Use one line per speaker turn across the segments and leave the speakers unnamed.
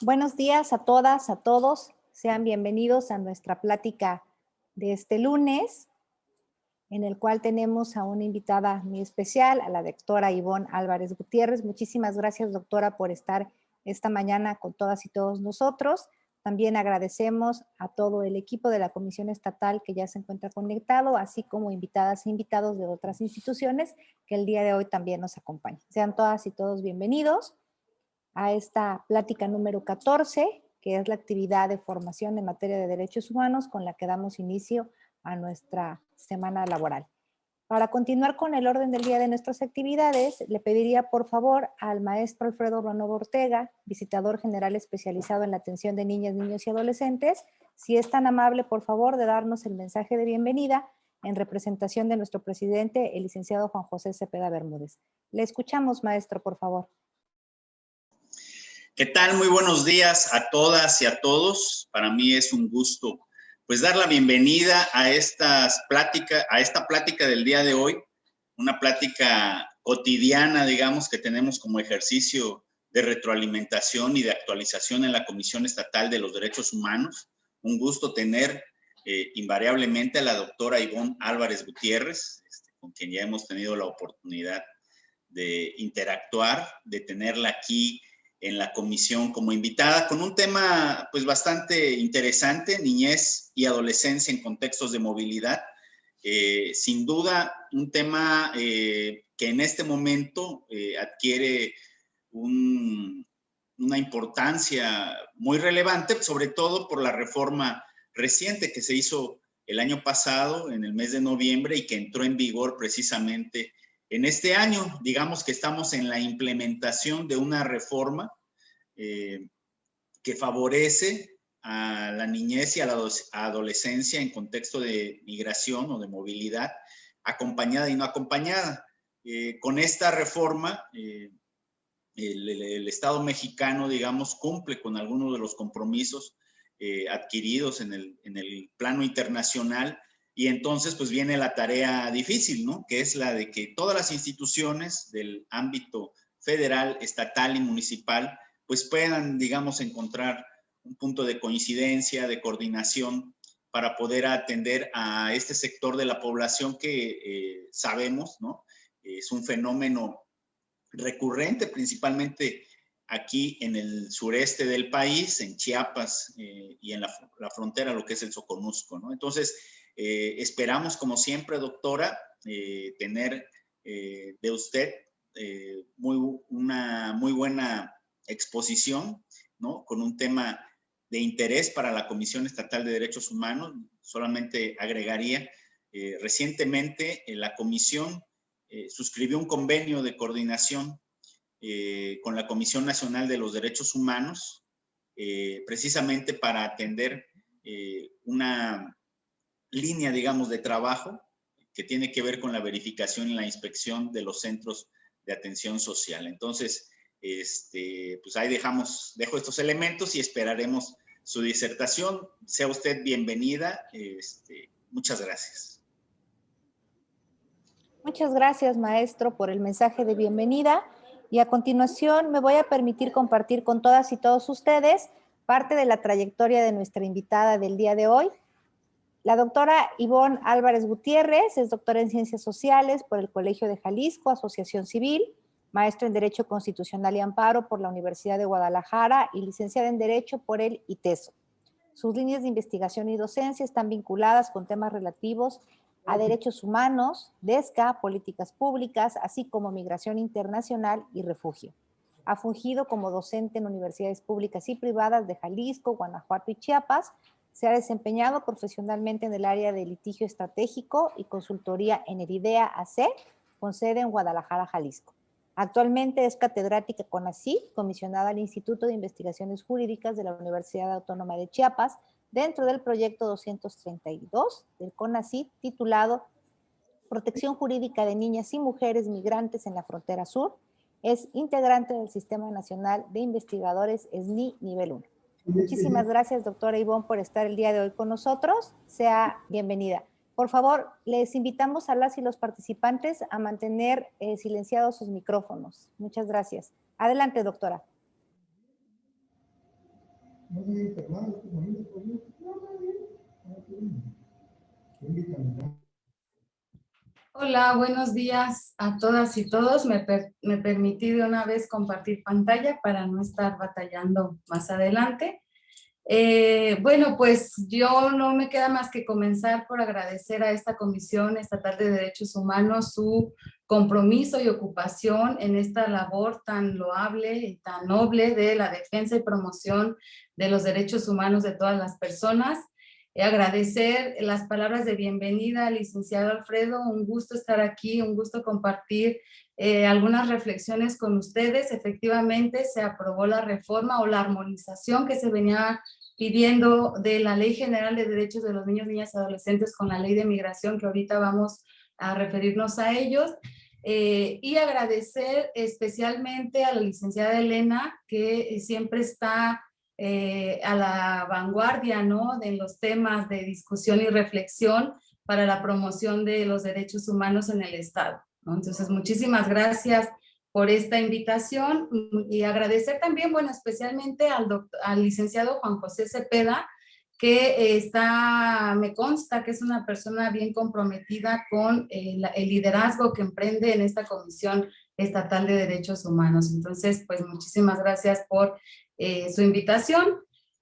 Buenos días a todas, a todos. Sean bienvenidos a nuestra plática de este lunes, en el cual tenemos a una invitada muy especial, a la doctora Ivonne Álvarez Gutiérrez. Muchísimas gracias, doctora, por estar esta mañana con todas y todos nosotros. También agradecemos a todo el equipo de la Comisión Estatal que ya se encuentra conectado, así como invitadas e invitados de otras instituciones que el día de hoy también nos acompañan. Sean todas y todos bienvenidos a esta plática número 14, que es la actividad de formación en materia de derechos humanos con la que damos inicio a nuestra semana laboral. Para continuar con el orden del día de nuestras actividades, le pediría por favor al maestro Alfredo Ruanovo Ortega, visitador general especializado en la atención de niñas, niños y adolescentes, si es tan amable, por favor, de darnos el mensaje de bienvenida en representación de nuestro presidente, el licenciado Juan José Cepeda Bermúdez. Le escuchamos, maestro, por favor.
¿Qué tal? Muy buenos días a todas y a todos. Para mí es un gusto pues dar la bienvenida a esta plática del día de hoy, una plática cotidiana, digamos, que tenemos como ejercicio de retroalimentación y de actualización en la Comisión Estatal de los Derechos Humanos. Un gusto tener invariablemente a la doctora Ivonne Álvarez Gutiérrez, con quien ya hemos tenido la oportunidad de interactuar, de tenerla aquí en la comisión como invitada con un tema pues bastante interesante, niñez y adolescencia en contextos de movilidad. Sin duda un tema que en este momento adquiere una importancia muy relevante, sobre todo por la reforma reciente que se hizo el año pasado, en el mes de noviembre, y que entró en vigor precisamente en este año. Digamos que estamos en la implementación de una reforma que favorece a la niñez y a la adolescencia en contexto de migración o de movilidad, acompañada y no acompañada. Con esta reforma, el Estado mexicano, digamos, cumple con algunos de los compromisos adquiridos en el plano internacional, y entonces pues viene la tarea difícil, ¿no? Que es la de que todas las instituciones del ámbito federal, estatal y municipal pues puedan, digamos, encontrar un punto de coincidencia, de coordinación para poder atender a este sector de la población que sabemos, ¿no? Es un fenómeno recurrente, principalmente aquí en el sureste del país, en Chiapas y en la frontera, lo que es el Soconusco, ¿no? Entonces, esperamos, como siempre, doctora, tener de usted una muy buena exposición, ¿no? Con un tema de interés para la Comisión Estatal de Derechos Humanos. Solamente agregaría, recientemente la Comisión suscribió un convenio de coordinación con la Comisión Nacional de los Derechos Humanos, precisamente para atender una línea, digamos, de trabajo que tiene que ver con la verificación y la inspección de los centros de atención social. Entonces, pues ahí dejo estos elementos y esperaremos su disertación. Sea usted bienvenida. Muchas gracias.
Muchas gracias, maestro, por el mensaje de bienvenida. Y a continuación me voy a permitir compartir con todas y todos ustedes parte de la trayectoria de nuestra invitada del día de hoy. La doctora Ivonne Álvarez Gutiérrez es doctora en Ciencias Sociales por el Colegio de Jalisco, Asociación Civil, maestra en Derecho Constitucional y Amparo por la Universidad de Guadalajara y licenciada en Derecho por el ITESO. Sus líneas de investigación y docencia están vinculadas con temas relativos a derechos humanos, DESCA, políticas públicas, así como migración internacional y refugio. Ha fungido como docente en universidades públicas y privadas de Jalisco, Guanajuato y Chiapas. Se ha desempeñado profesionalmente en el área de litigio estratégico y consultoría en el IDEA AC, con sede en Guadalajara, Jalisco. Actualmente es catedrática CONACYT, comisionada al Instituto de Investigaciones Jurídicas de la Universidad Autónoma de Chiapas, dentro del proyecto 232 del CONACYT, titulado Protección Jurídica de Niñas y Mujeres Migrantes en la Frontera Sur. Es integrante del Sistema Nacional de Investigadores SNI Nivel 1. Muchísimas gracias, doctora Ivonne, por estar el día de hoy con nosotros. Sea bienvenida. Por favor, les invitamos a las y los participantes a mantener silenciados sus micrófonos. Muchas gracias. Adelante, doctora.
Hola, buenos días a todas y todos. Me permití de una vez compartir pantalla para no estar batallando más adelante. Bueno, pues yo no me queda más que comenzar por agradecer a esta Comisión Estatal de Derechos Humanos su compromiso y ocupación en esta labor tan loable y tan noble de la defensa y promoción de los derechos humanos de todas las personas. Agradecer las palabras de bienvenida al licenciado Alfredo, un gusto estar aquí, un gusto compartir algunas reflexiones con ustedes. Efectivamente se aprobó la reforma o la armonización que se venía pidiendo de la Ley General de Derechos de los Niños, Niñas y Adolescentes con la Ley de Migración, que ahorita vamos a referirnos a ellos. Y agradecer especialmente a la licenciada Elena, que siempre está a la vanguardia, ¿no?, de los temas de discusión y reflexión para la promoción de los derechos humanos en el Estado, ¿no? Entonces, muchísimas gracias por esta invitación y agradecer también, bueno, especialmente al licenciado Juan José Cepeda, que me consta que es una persona bien comprometida con el liderazgo que emprende en esta Comisión Estatal de Derechos Humanos. Entonces, pues muchísimas gracias por su invitación.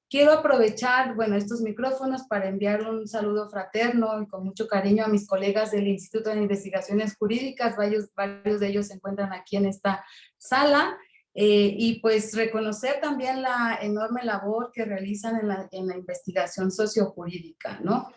Quiero aprovechar, bueno, estos micrófonos para enviar un saludo fraterno y con mucho cariño a mis colegas del Instituto de Investigaciones Jurídicas. Varios de ellos se encuentran aquí en esta sala. Y pues reconocer también la enorme labor que realizan en la investigación sociojurídica, ¿no?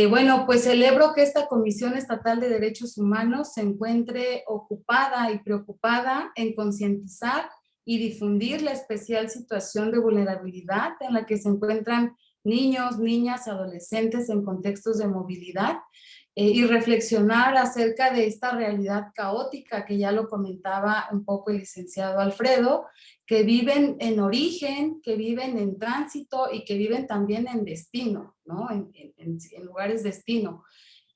Bueno, pues celebro que esta Comisión Estatal de Derechos Humanos se encuentre ocupada y preocupada en concientizar y difundir la especial situación de vulnerabilidad en la que se encuentran niños, niñas, adolescentes en contextos de movilidad, y reflexionar acerca de esta realidad caótica que ya lo comentaba un poco el licenciado Alfredo, que viven en origen, que viven en tránsito y que viven también en destino, ¿no? En lugares destino.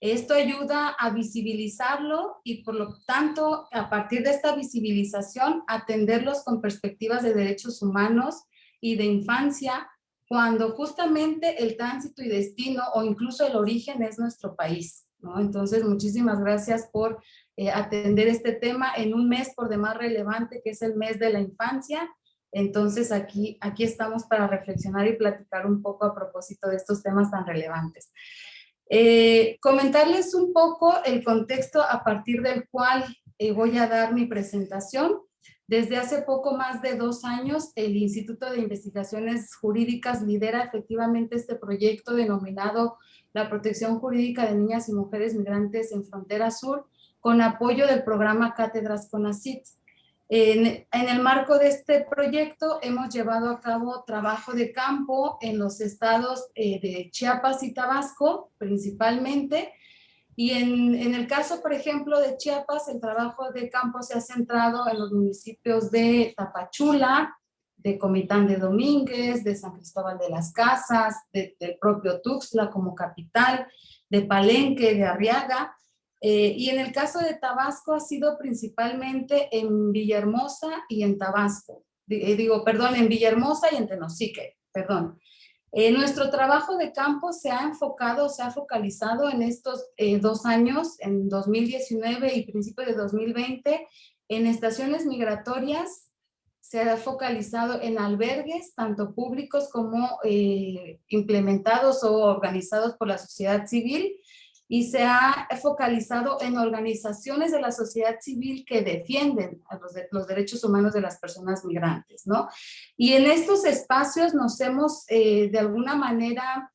Esto ayuda a visibilizarlo y por lo tanto, a partir de esta visibilización, atenderlos con perspectivas de derechos humanos y de infancia, cuando justamente el tránsito y destino o incluso el origen es nuestro país, ¿no? Entonces, muchísimas gracias por atender este tema en un mes por demás relevante, que es el mes de la infancia. Entonces, aquí estamos para reflexionar y platicar un poco a propósito de estos temas tan relevantes. Comentarles un poco el contexto a partir del cual voy a dar mi presentación. Desde hace poco más de 2 años, el Instituto de Investigaciones Jurídicas lidera efectivamente este proyecto denominado La Protección Jurídica de Niñas y Mujeres Migrantes en Frontera Sur, con apoyo del programa Cátedras CONACYT. En el marco de este proyecto hemos llevado a cabo trabajo de campo en los estados de Chiapas y Tabasco, principalmente. Y en el caso, por ejemplo, de Chiapas, el trabajo de campo se ha centrado en los municipios de Tapachula, de Comitán de Domínguez, de San Cristóbal de las Casas, del propio Tuxtla como capital, de Palenque, de Arriaga. Y en el caso de Tabasco ha sido principalmente en Villahermosa y en Tabasco. En Villahermosa y en Tenosique, perdón. Nuestro trabajo de campo se ha focalizado en estos 2 años, en 2019 y principios de 2020, en estaciones migratorias. Se ha focalizado en albergues, tanto públicos como implementados o organizados por la sociedad civil, y se ha focalizado en organizaciones de la sociedad civil que defienden los derechos humanos de las personas migrantes, ¿no? Y en estos espacios nos hemos de alguna manera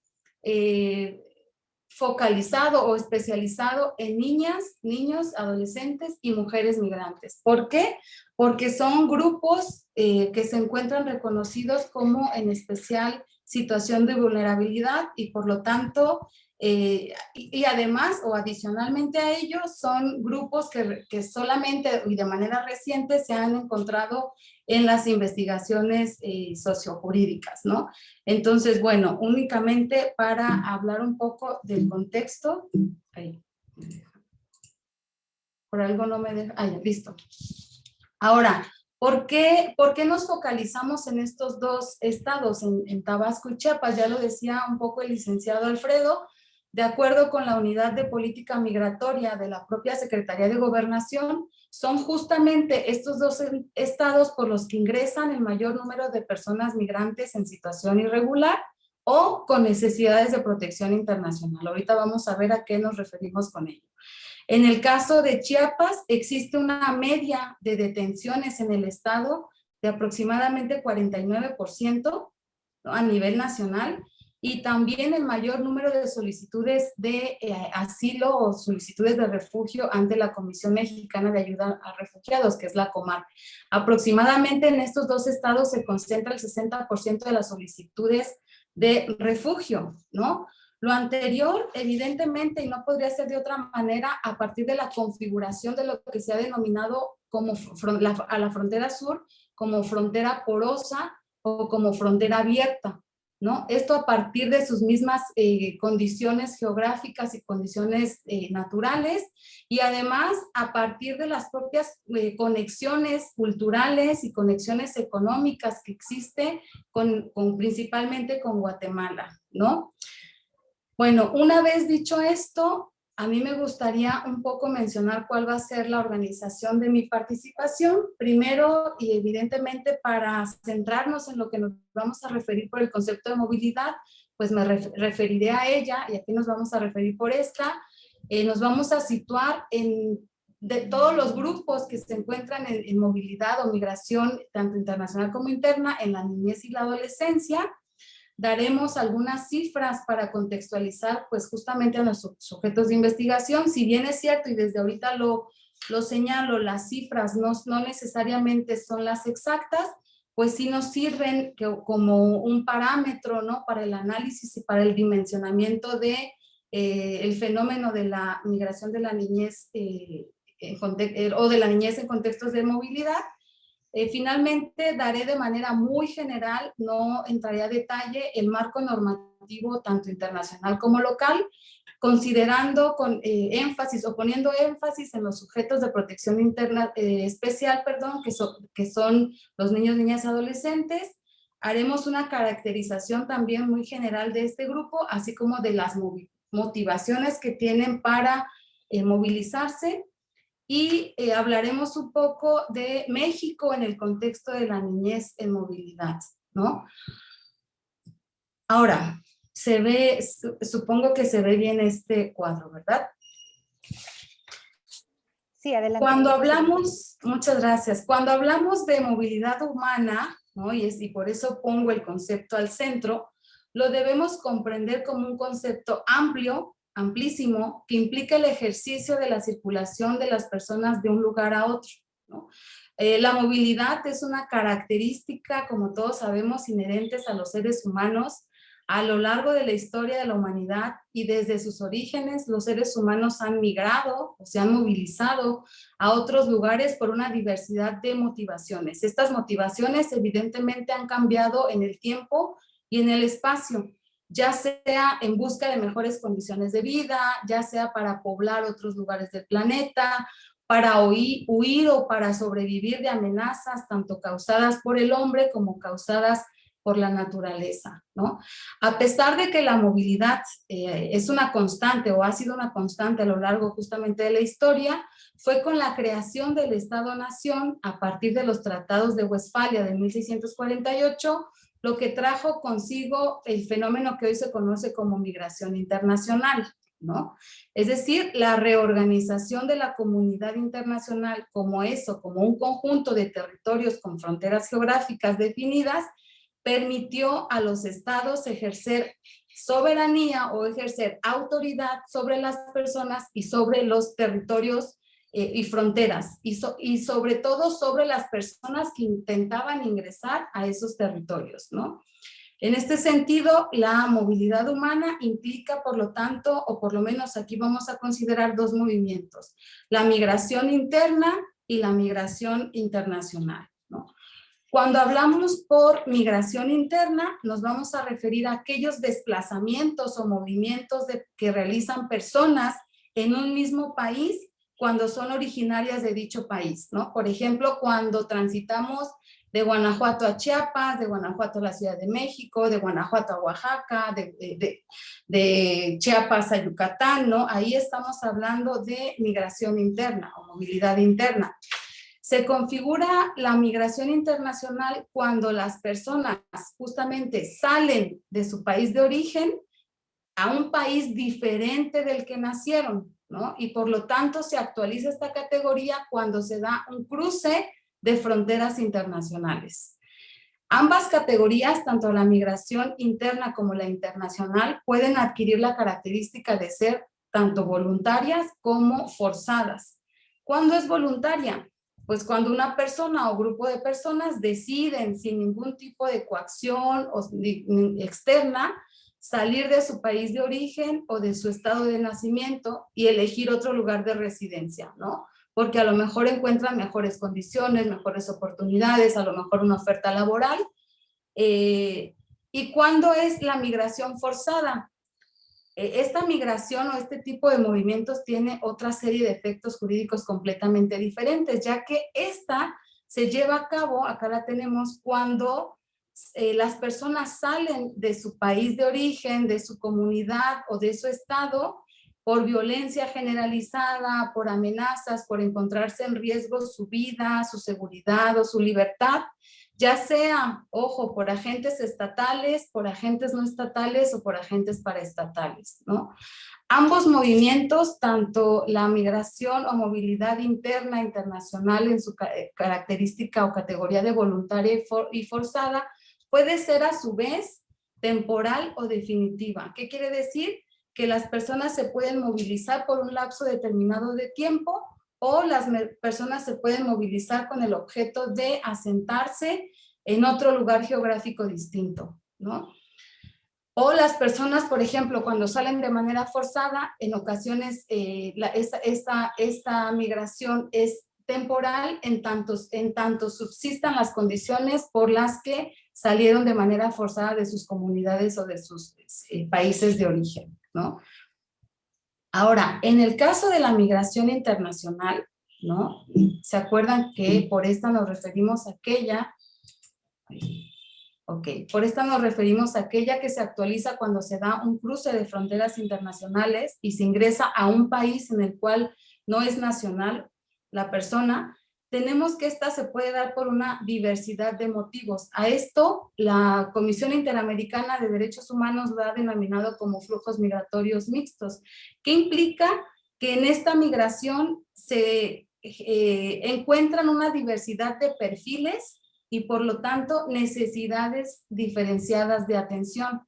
focalizado o especializado en niñas, niños, adolescentes y mujeres migrantes. ¿Por qué? Porque son grupos que se encuentran reconocidos como en especial situación de vulnerabilidad y por lo tanto y además o adicionalmente a ellos son grupos que solamente y de manera reciente se han encontrado en las investigaciones sociojurídicas, ¿no? Entonces, bueno, únicamente para hablar un poco del contexto. Ahí. Por algo no me deja. Ah, ya, listo. Ahora, ¿Por qué nos focalizamos en estos dos estados, en Tabasco y Chiapas? Ya lo decía un poco el licenciado Alfredo, de acuerdo con la Unidad de Política Migratoria de la propia Secretaría de Gobernación, son justamente estos dos estados por los que ingresan el mayor número de personas migrantes en situación irregular o con necesidades de protección internacional. Ahorita vamos a ver a qué nos referimos con ello. En el caso de Chiapas, existe una media de detenciones en el estado de aproximadamente 49%, ¿no?, a nivel nacional, y también el mayor número de solicitudes de asilo o solicitudes de refugio ante la Comisión Mexicana de Ayuda a Refugiados, que es la COMAR. Aproximadamente en estos dos estados se concentra el 60% de las solicitudes de refugio, ¿no? Lo anterior, evidentemente, y no podría ser de otra manera, a partir de la configuración de lo que se ha denominado como a la frontera sur, como frontera porosa o como frontera abierta, ¿no? Esto a partir de sus mismas condiciones geográficas y condiciones naturales, y además a partir de las propias conexiones culturales y conexiones económicas que existe principalmente con Guatemala, ¿no? Bueno, una vez dicho esto, a mí me gustaría un poco mencionar cuál va a ser la organización de mi participación. Primero, y evidentemente para centrarnos en lo que nos vamos a referir por el concepto de movilidad, pues me referiré a ella, y aquí nos vamos a referir por esta. Nos vamos a situar de todos los grupos que se encuentran en movilidad o migración, tanto internacional como interna, en la niñez y la adolescencia. Daremos algunas cifras para contextualizar pues justamente a nuestros sujetos de investigación. Si bien es cierto, y desde ahorita lo señalo, las cifras no necesariamente son las exactas, pues sí nos sirven como un parámetro, ¿no?, para el análisis y para el dimensionamiento de el fenómeno de la migración de la niñez o de la niñez en contextos de movilidad. Finalmente, daré de manera muy general, no entraré a detalle, el marco normativo tanto internacional como local, considerando con énfasis o poniendo énfasis en los sujetos de protección interna, especial, que son los niños, niñas y adolescentes. Haremos una caracterización también muy general de este grupo, así como de las motivaciones que tienen para movilizarse. Y hablaremos un poco de México en el contexto de la niñez en movilidad, ¿no? Ahora, supongo que se ve bien este cuadro, ¿verdad?
Sí, adelante.
Cuando hablamos, muchas gracias, cuando hablamos de movilidad humana, ¿no?, y por eso pongo el concepto al centro, lo debemos comprender como un concepto amplio, amplísimo, que implica el ejercicio de la circulación de las personas de un lugar a otro, ¿no? La movilidad es una característica, como todos sabemos, inherentes a los seres humanos. A lo largo de la historia de la humanidad y desde sus orígenes, los seres humanos han migrado o se han movilizado a otros lugares por una diversidad de motivaciones. Estas motivaciones evidentemente han cambiado en el tiempo y en el espacio, ya sea en busca de mejores condiciones de vida, ya sea para poblar otros lugares del planeta, para huir o para sobrevivir de amenazas tanto causadas por el hombre como causadas por la naturaleza, ¿no? A pesar de que la movilidad es una constante o ha sido una constante a lo largo justamente de la historia, fue con la creación del Estado-Nación a partir de los tratados de Westfalia de 1648 lo que trajo consigo el fenómeno que hoy se conoce como migración internacional, ¿no? Es decir, la reorganización de la comunidad internacional como un conjunto de territorios con fronteras geográficas definidas, permitió a los estados ejercer soberanía o ejercer autoridad sobre las personas y sobre los territorios y fronteras, y sobre todo sobre las personas que intentaban ingresar a esos territorios, ¿no? En este sentido, la movilidad humana implica, por lo tanto, o por lo menos aquí vamos a considerar dos movimientos, la migración interna y la migración internacional, ¿no? Cuando hablamos por migración interna, nos vamos a referir a aquellos desplazamientos o movimientos que realizan personas en un mismo país cuando son originarias de dicho país, ¿no? Por ejemplo, cuando transitamos de Guanajuato a Chiapas, de Guanajuato a la Ciudad de México, de Guanajuato a Oaxaca, de Chiapas a Yucatán, ¿no? Ahí estamos hablando de migración interna o movilidad interna. Se configura la migración internacional cuando las personas justamente salen de su país de origen a un país diferente del que nacieron, ¿no? Y por lo tanto se actualiza esta categoría cuando se da un cruce de fronteras internacionales. Ambas categorías, tanto la migración interna como la internacional, pueden adquirir la característica de ser tanto voluntarias como forzadas. ¿Cuándo es voluntaria? Pues cuando una persona o grupo de personas deciden sin ningún tipo de coacción externa salir de su país de origen o de su estado de nacimiento y elegir otro lugar de residencia, ¿no? Porque a lo mejor encuentran mejores condiciones, mejores oportunidades, a lo mejor una oferta laboral. ¿Y cuándo es la migración forzada? Esta migración o este tipo de movimientos tiene otra serie de efectos jurídicos completamente diferentes, ya que esta se lleva a cabo, acá la tenemos, cuando las personas salen de su país de origen, de su comunidad o de su estado por violencia generalizada, por amenazas, por encontrarse en riesgo su vida, su seguridad o su libertad, ya sea, ojo, por agentes estatales, por agentes no estatales o por agentes paraestatales, ¿no? Ambos movimientos, tanto la migración o movilidad interna internacional en su característica o categoría de voluntaria y forzada, puede ser a su vez temporal o definitiva. ¿Qué quiere decir? Que las personas se pueden movilizar por un lapso determinado de tiempo o las personas se pueden movilizar con el objeto de asentarse en otro lugar geográfico distinto, ¿no? O las personas, por ejemplo, cuando salen de manera forzada, en ocasiones esta migración es temporal en tanto subsistan las condiciones por las que salieron de manera forzada de sus comunidades o de sus países de origen, ¿no? Ahora, en el caso de la migración internacional, ¿no? ¿Se acuerdan que por esta nos referimos a aquella? Ok, por esta nos referimos a aquella que se actualiza cuando se da un cruce de fronteras internacionales y se ingresa a un país en el cual no es nacional la persona. Tenemos que esta se puede dar por una diversidad de motivos. A esto, la Comisión Interamericana de Derechos Humanos lo ha denominado como flujos migratorios mixtos, que implica que en esta migración se encuentran una diversidad de perfiles y por lo tanto necesidades diferenciadas de atención.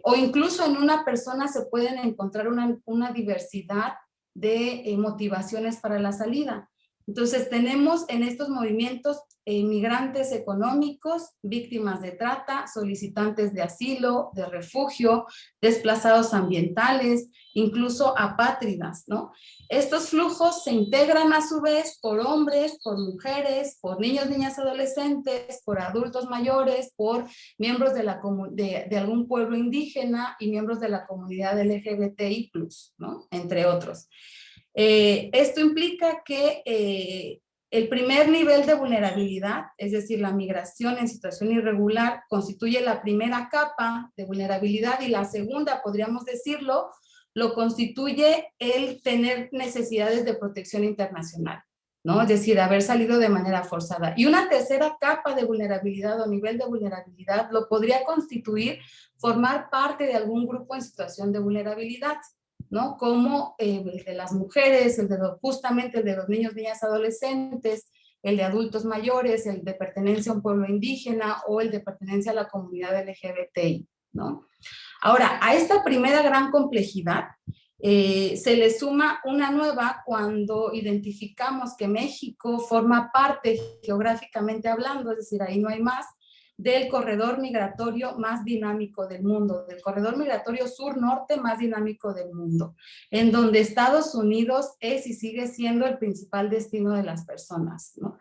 O incluso en una persona se pueden encontrar una diversidad de motivaciones para la salida. Entonces tenemos en estos movimientos migrantes económicos, víctimas de trata, solicitantes de asilo, de refugio, desplazados ambientales, incluso apátridas, ¿no? Estos flujos se integran a su vez por hombres, por mujeres, por niños, niñas, adolescentes, por adultos mayores, por miembros de algún pueblo indígena y miembros de la comunidad LGBTI+, ¿no? Entre otros. Esto implica que el primer nivel de vulnerabilidad, es decir, la migración en situación irregular, constituye la primera capa de vulnerabilidad y la segunda, podríamos decirlo, lo constituye el tener necesidades de protección internacional, ¿no? Es decir, haber salido de manera forzada. Y una tercera capa de vulnerabilidad o nivel de vulnerabilidad lo podría constituir formar parte de algún grupo en situación de vulnerabilidad, ¿no? Como el de las mujeres, justamente el de los niños, niñas, adolescentes, el de adultos mayores, el de pertenencia a un pueblo indígena o el de pertenencia a la comunidad LGBTI, ¿no? Ahora, a esta primera gran complejidad se le suma una nueva cuando identificamos que México forma parte geográficamente hablando, es decir, ahí no hay más, del corredor migratorio más dinámico del mundo, del corredor migratorio sur-norte más dinámico del mundo, en donde Estados Unidos es y sigue siendo el principal destino de las personas, ¿no?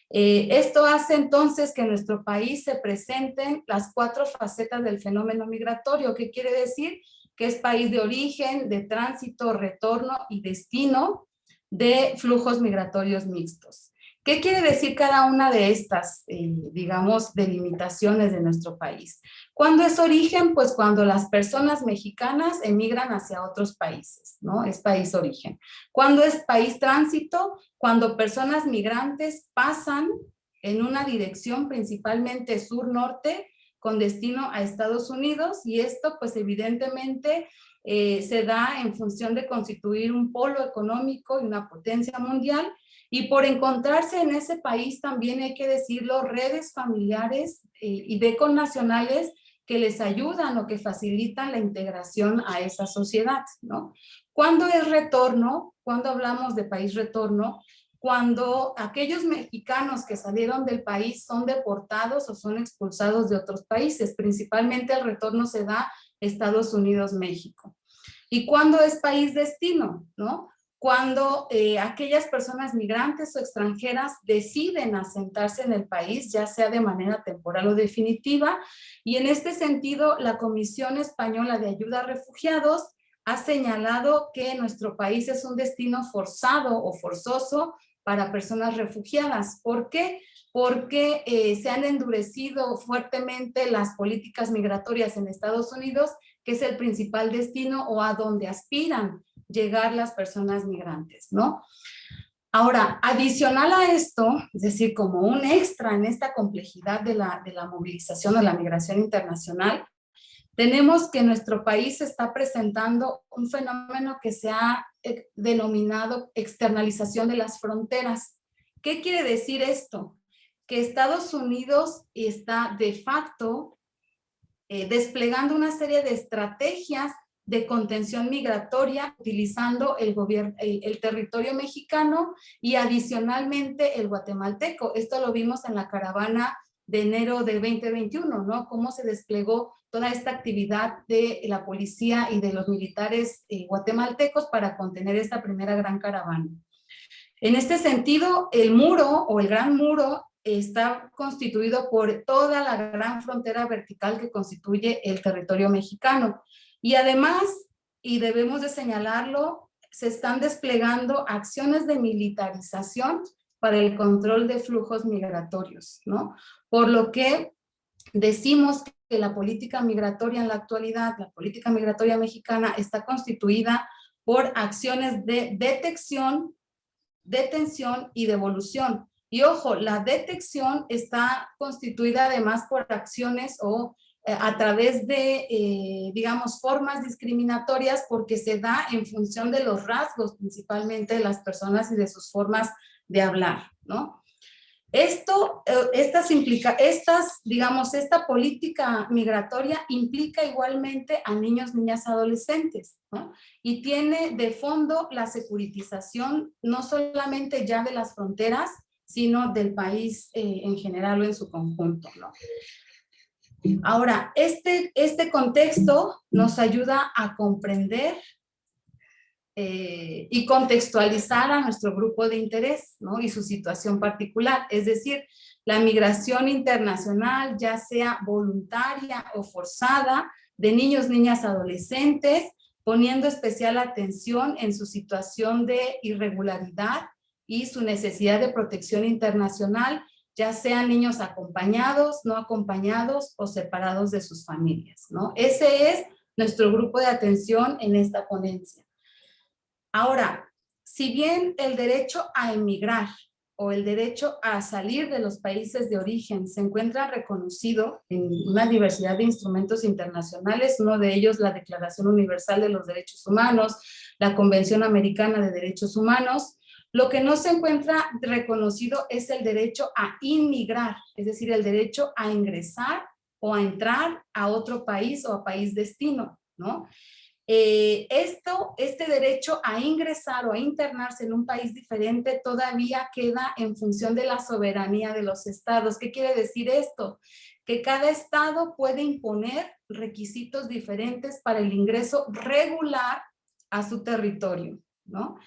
Esto hace entonces que en nuestro país se presenten las 4 facetas del fenómeno migratorio, que quiere decir que es país de origen, de tránsito, retorno y destino, de flujos migratorios mixtos. ¿Qué quiere decir cada una de estas, digamos, delimitaciones de nuestro país? ¿Cuándo es origen? Pues cuando las personas mexicanas emigran hacia otros países, ¿no? Es país origen. ¿Cuándo es país tránsito? Cuando personas migrantes pasan en una dirección principalmente sur-norte con destino a Estados Unidos, y esto pues evidentemente se da en función de constituir un polo económico y una potencia mundial, y por encontrarse en ese país también hay que decirlo, redes familiares y de connacionales que les ayudan o que facilitan la integración a esa sociedad, ¿no? ¿Cuándo es retorno? ¿Cuándo hablamos de país retorno? Cuando aquellos mexicanos que salieron del país son deportados o son expulsados de otros países. Principalmente el retorno se da Estados Unidos, México. ¿Y cuándo es país destino? ¿No? Cuando aquellas personas migrantes o extranjeras deciden asentarse en el país, ya sea de manera temporal o definitiva, y en este sentido la Comisión Española de Ayuda a Refugiados ha señalado que nuestro país es un destino forzado o forzoso para personas refugiadas. ¿Por qué? Porque se han endurecido fuertemente las políticas migratorias en Estados Unidos, que es el principal destino o a donde aspiran llegar las personas migrantes, ¿no? Ahora, adicional a esto, es decir, como un extra en esta complejidad de la movilización o la migración internacional, tenemos que nuestro país está presentando un fenómeno que se ha denominado externalización de las fronteras. ¿Qué quiere decir esto? Que Estados Unidos está de facto desplegando una serie de estrategias de contención migratoria utilizando el territorio mexicano y adicionalmente el guatemalteco. Esto lo vimos en la caravana de enero de 2021, ¿no? Cómo se desplegó toda esta actividad de la policía y de los militares guatemaltecos para contener esta primera gran caravana. En este sentido, el muro o el Gran Muro está constituido por toda la gran frontera vertical que constituye el territorio mexicano. Y además, y debemos de señalarlo, se están desplegando acciones de militarización para el control de flujos migratorios, ¿no? Por lo que decimos que la política migratoria en la actualidad, la política migratoria mexicana, está constituida por acciones de detección, detención y devolución. Y ojo, la detección está constituida además por acciones o a través de, digamos, formas discriminatorias, porque se da en función de los rasgos principalmente de las personas y de sus formas de hablar, ¿no? Digamos, esta política migratoria implica igualmente a niños, niñas, adolescentes, ¿no? Y tiene de fondo la securitización no solamente ya de las fronteras, sino del país en general o en su conjunto, ¿no? Ahora, este contexto nos ayuda a comprender y contextualizar a nuestro grupo de interés, ¿no? Y su situación particular, es decir, la migración internacional, ya sea voluntaria o forzada, de niños, niñas, adolescentes, poniendo especial atención en su situación de irregularidad y su necesidad de protección internacional, ya sean niños acompañados, no acompañados o separados de sus familias, ¿no? Ese es nuestro grupo de atención en esta ponencia. Ahora, si bien el derecho a emigrar o el derecho a salir de los países de origen se encuentra reconocido en una diversidad de instrumentos internacionales, uno de ellos la Declaración Universal de los Derechos Humanos, la Convención Americana de Derechos Humanos, lo que no se encuentra reconocido es el derecho a inmigrar, es decir, el derecho a ingresar o a entrar a otro país o a país destino, ¿no? Este derecho a ingresar o a internarse en un país diferente todavía queda en función de la soberanía de los estados. ¿Qué quiere decir esto? Que cada estado puede imponer requisitos diferentes para el ingreso regular a su territorio, ¿no?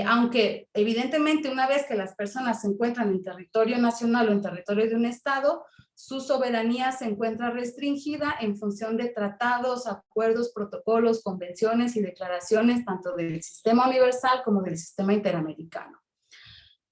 Aunque evidentemente una vez que las personas se encuentran en territorio nacional o en territorio de un estado, su soberanía se encuentra restringida en función de tratados, acuerdos, protocolos, convenciones y declaraciones tanto del sistema universal como del sistema interamericano.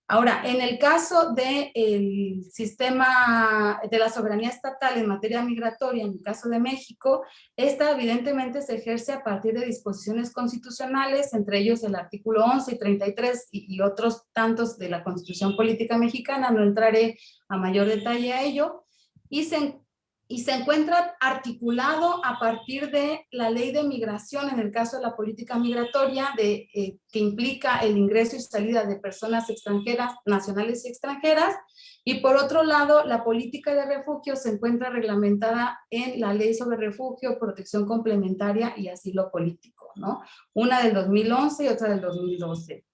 Ahora, en el caso del sistema de la soberanía estatal en materia migratoria, en el caso de México, esta evidentemente se ejerce a partir de disposiciones constitucionales, entre ellos el artículo 11 y 33 y otros tantos de la Constitución Política Mexicana, no entraré a mayor detalle a ello, y se encuentra articulado a partir de la ley de migración, en el caso de la política migratoria, que implica el ingreso y salida de personas extranjeras, nacionales y extranjeras, y por otro lado, la política de refugio se encuentra reglamentada en la Ley sobre Refugio, Protección Complementaria y Asilo Político, ¿no? Una del 2011 y otra del 2012.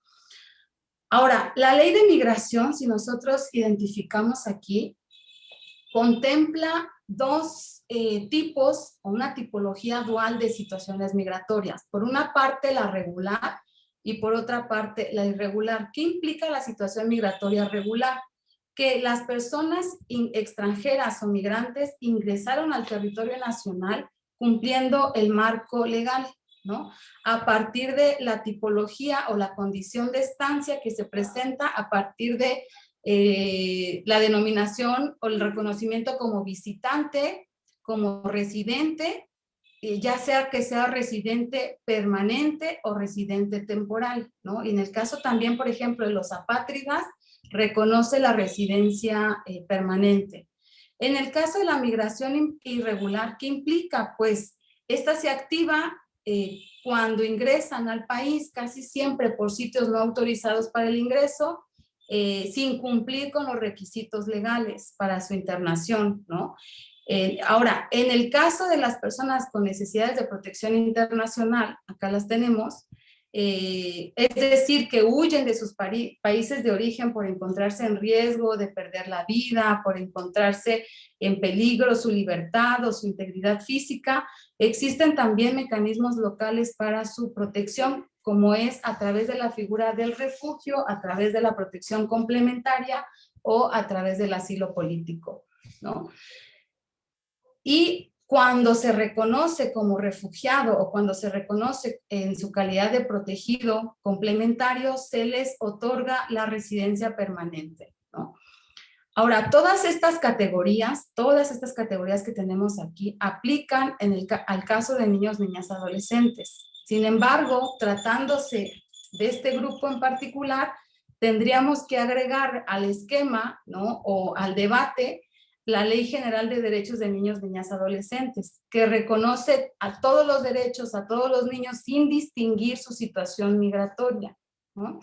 Ahora, la ley de migración, si nosotros identificamos aquí, contempla dos tipos o una tipología dual de situaciones migratorias. Por una parte, la regular y por otra parte, la irregular. ¿Qué implica la situación migratoria regular? Que las personas extranjeras o migrantes ingresaron al territorio nacional cumpliendo el marco legal, ¿no? A partir de la tipología o la condición de estancia que se presenta a partir de la denominación o el reconocimiento como visitante, como residente, ya sea que sea residente permanente o residente temporal, ¿no? Y en el caso también, por ejemplo, de los apátridas, reconoce la residencia permanente. En el caso de la migración irregular, ¿qué implica? Pues esta se activa cuando ingresan al país, casi siempre por sitios no autorizados para el ingreso, sin cumplir con los requisitos legales para su internación, ¿no? Ahora, en el caso de las personas con necesidades de protección internacional, acá las tenemos, es decir, que huyen de sus países de origen por encontrarse en riesgo de perder la vida, por encontrarse en peligro su libertad o su integridad física, existen también mecanismos locales para su protección, como es a través de la figura del refugio, a través de la protección complementaria o a través del asilo político, ¿no? Y cuando se reconoce como refugiado o cuando se reconoce en su calidad de protegido complementario, se les otorga la residencia permanente, ¿no? Ahora, todas estas categorías que tenemos aquí aplican al caso de niños, niñas, adolescentes. Sin embargo, tratándose de este grupo en particular, tendríamos que agregar al esquema, ¿no? O al debate la Ley General de Derechos de Niños, Niñas, Adolescentes, que reconoce a todos los derechos, a todos los niños, sin distinguir su situación migratoria, ¿no?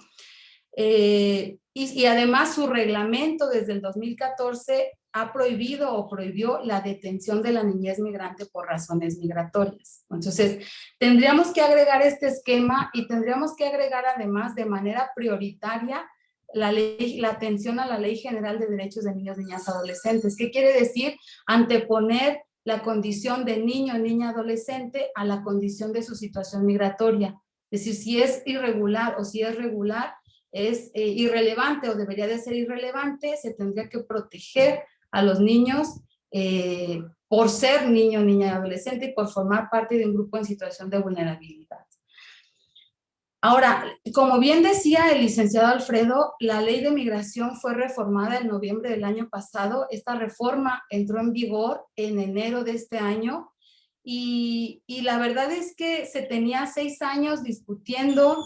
Y además su reglamento desde el 2014 ha prohibido o prohibió la detención de la niñez migrante por razones migratorias. Entonces, tendríamos que agregar este esquema y tendríamos que agregar además de manera prioritaria la atención a la Ley General de Derechos de Niños, Niñas, Adolescentes. ¿Qué quiere decir? Anteponer la condición de niño, niña, adolescente a la condición de su situación migratoria. Es decir, si es irregular o si es regular, es irrelevante o debería de ser irrelevante, se tendría que proteger a los niños por ser niño, niña y adolescente y por formar parte de un grupo en situación de vulnerabilidad. Ahora, como bien decía el licenciado Alfredo, la ley de migración fue reformada en noviembre del año pasado. Esta reforma entró en vigor en enero de este año y la verdad es que se tenía 6 años discutiendo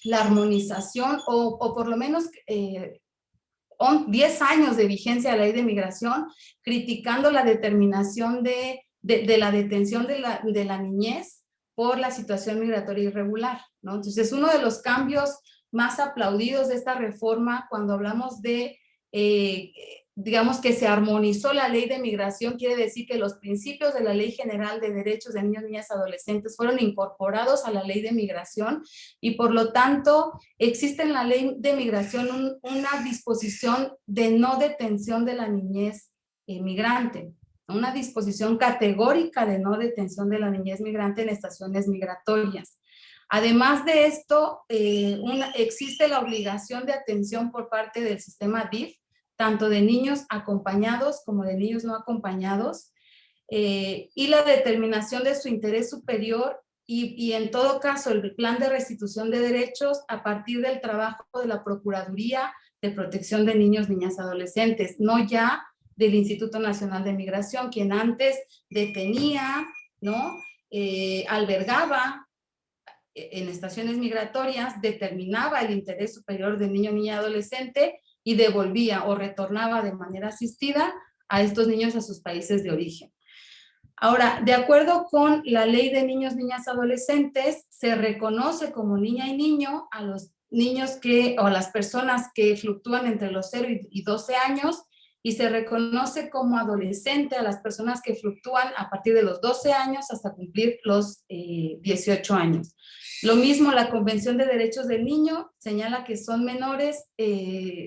la armonización o por lo menos 10 años de vigencia de la ley de migración, criticando la determinación de la detención de la niñez por la situación migratoria irregular, ¿no? Entonces, uno de los cambios más aplaudidos de esta reforma, cuando hablamos de, digamos que se armonizó la ley de migración, quiere decir que los principios de la Ley General de Derechos de Niños, Niñas y Adolescentes fueron incorporados a la ley de migración y por lo tanto existe en la ley de migración una disposición de no detención de la niñez migrante. Una disposición categórica de no detención de la niñez migrante en estaciones migratorias. Además de esto, existe la obligación de atención por parte del sistema DIF, tanto de niños acompañados como de niños no acompañados, y la determinación de su interés superior y en todo caso el plan de restitución de derechos a partir del trabajo de la Procuraduría de Protección de Niños, Niñas, Adolescentes, no ya del Instituto Nacional de Migración, quien antes detenía, ¿no? Albergaba en estaciones migratorias, determinaba el interés superior del niño, niña, adolescente y devolvía o retornaba de manera asistida a estos niños a sus países de origen. Ahora, de acuerdo con la Ley de Niños, Niñas, Adolescentes, se reconoce como niña y niño a los niños o a las personas que fluctúan entre los 0 y 12 años, y se reconoce como adolescente a las personas que fluctúan a partir de los 12 años hasta cumplir los 18 años. Lo mismo, la Convención de Derechos del Niño señala que son menores,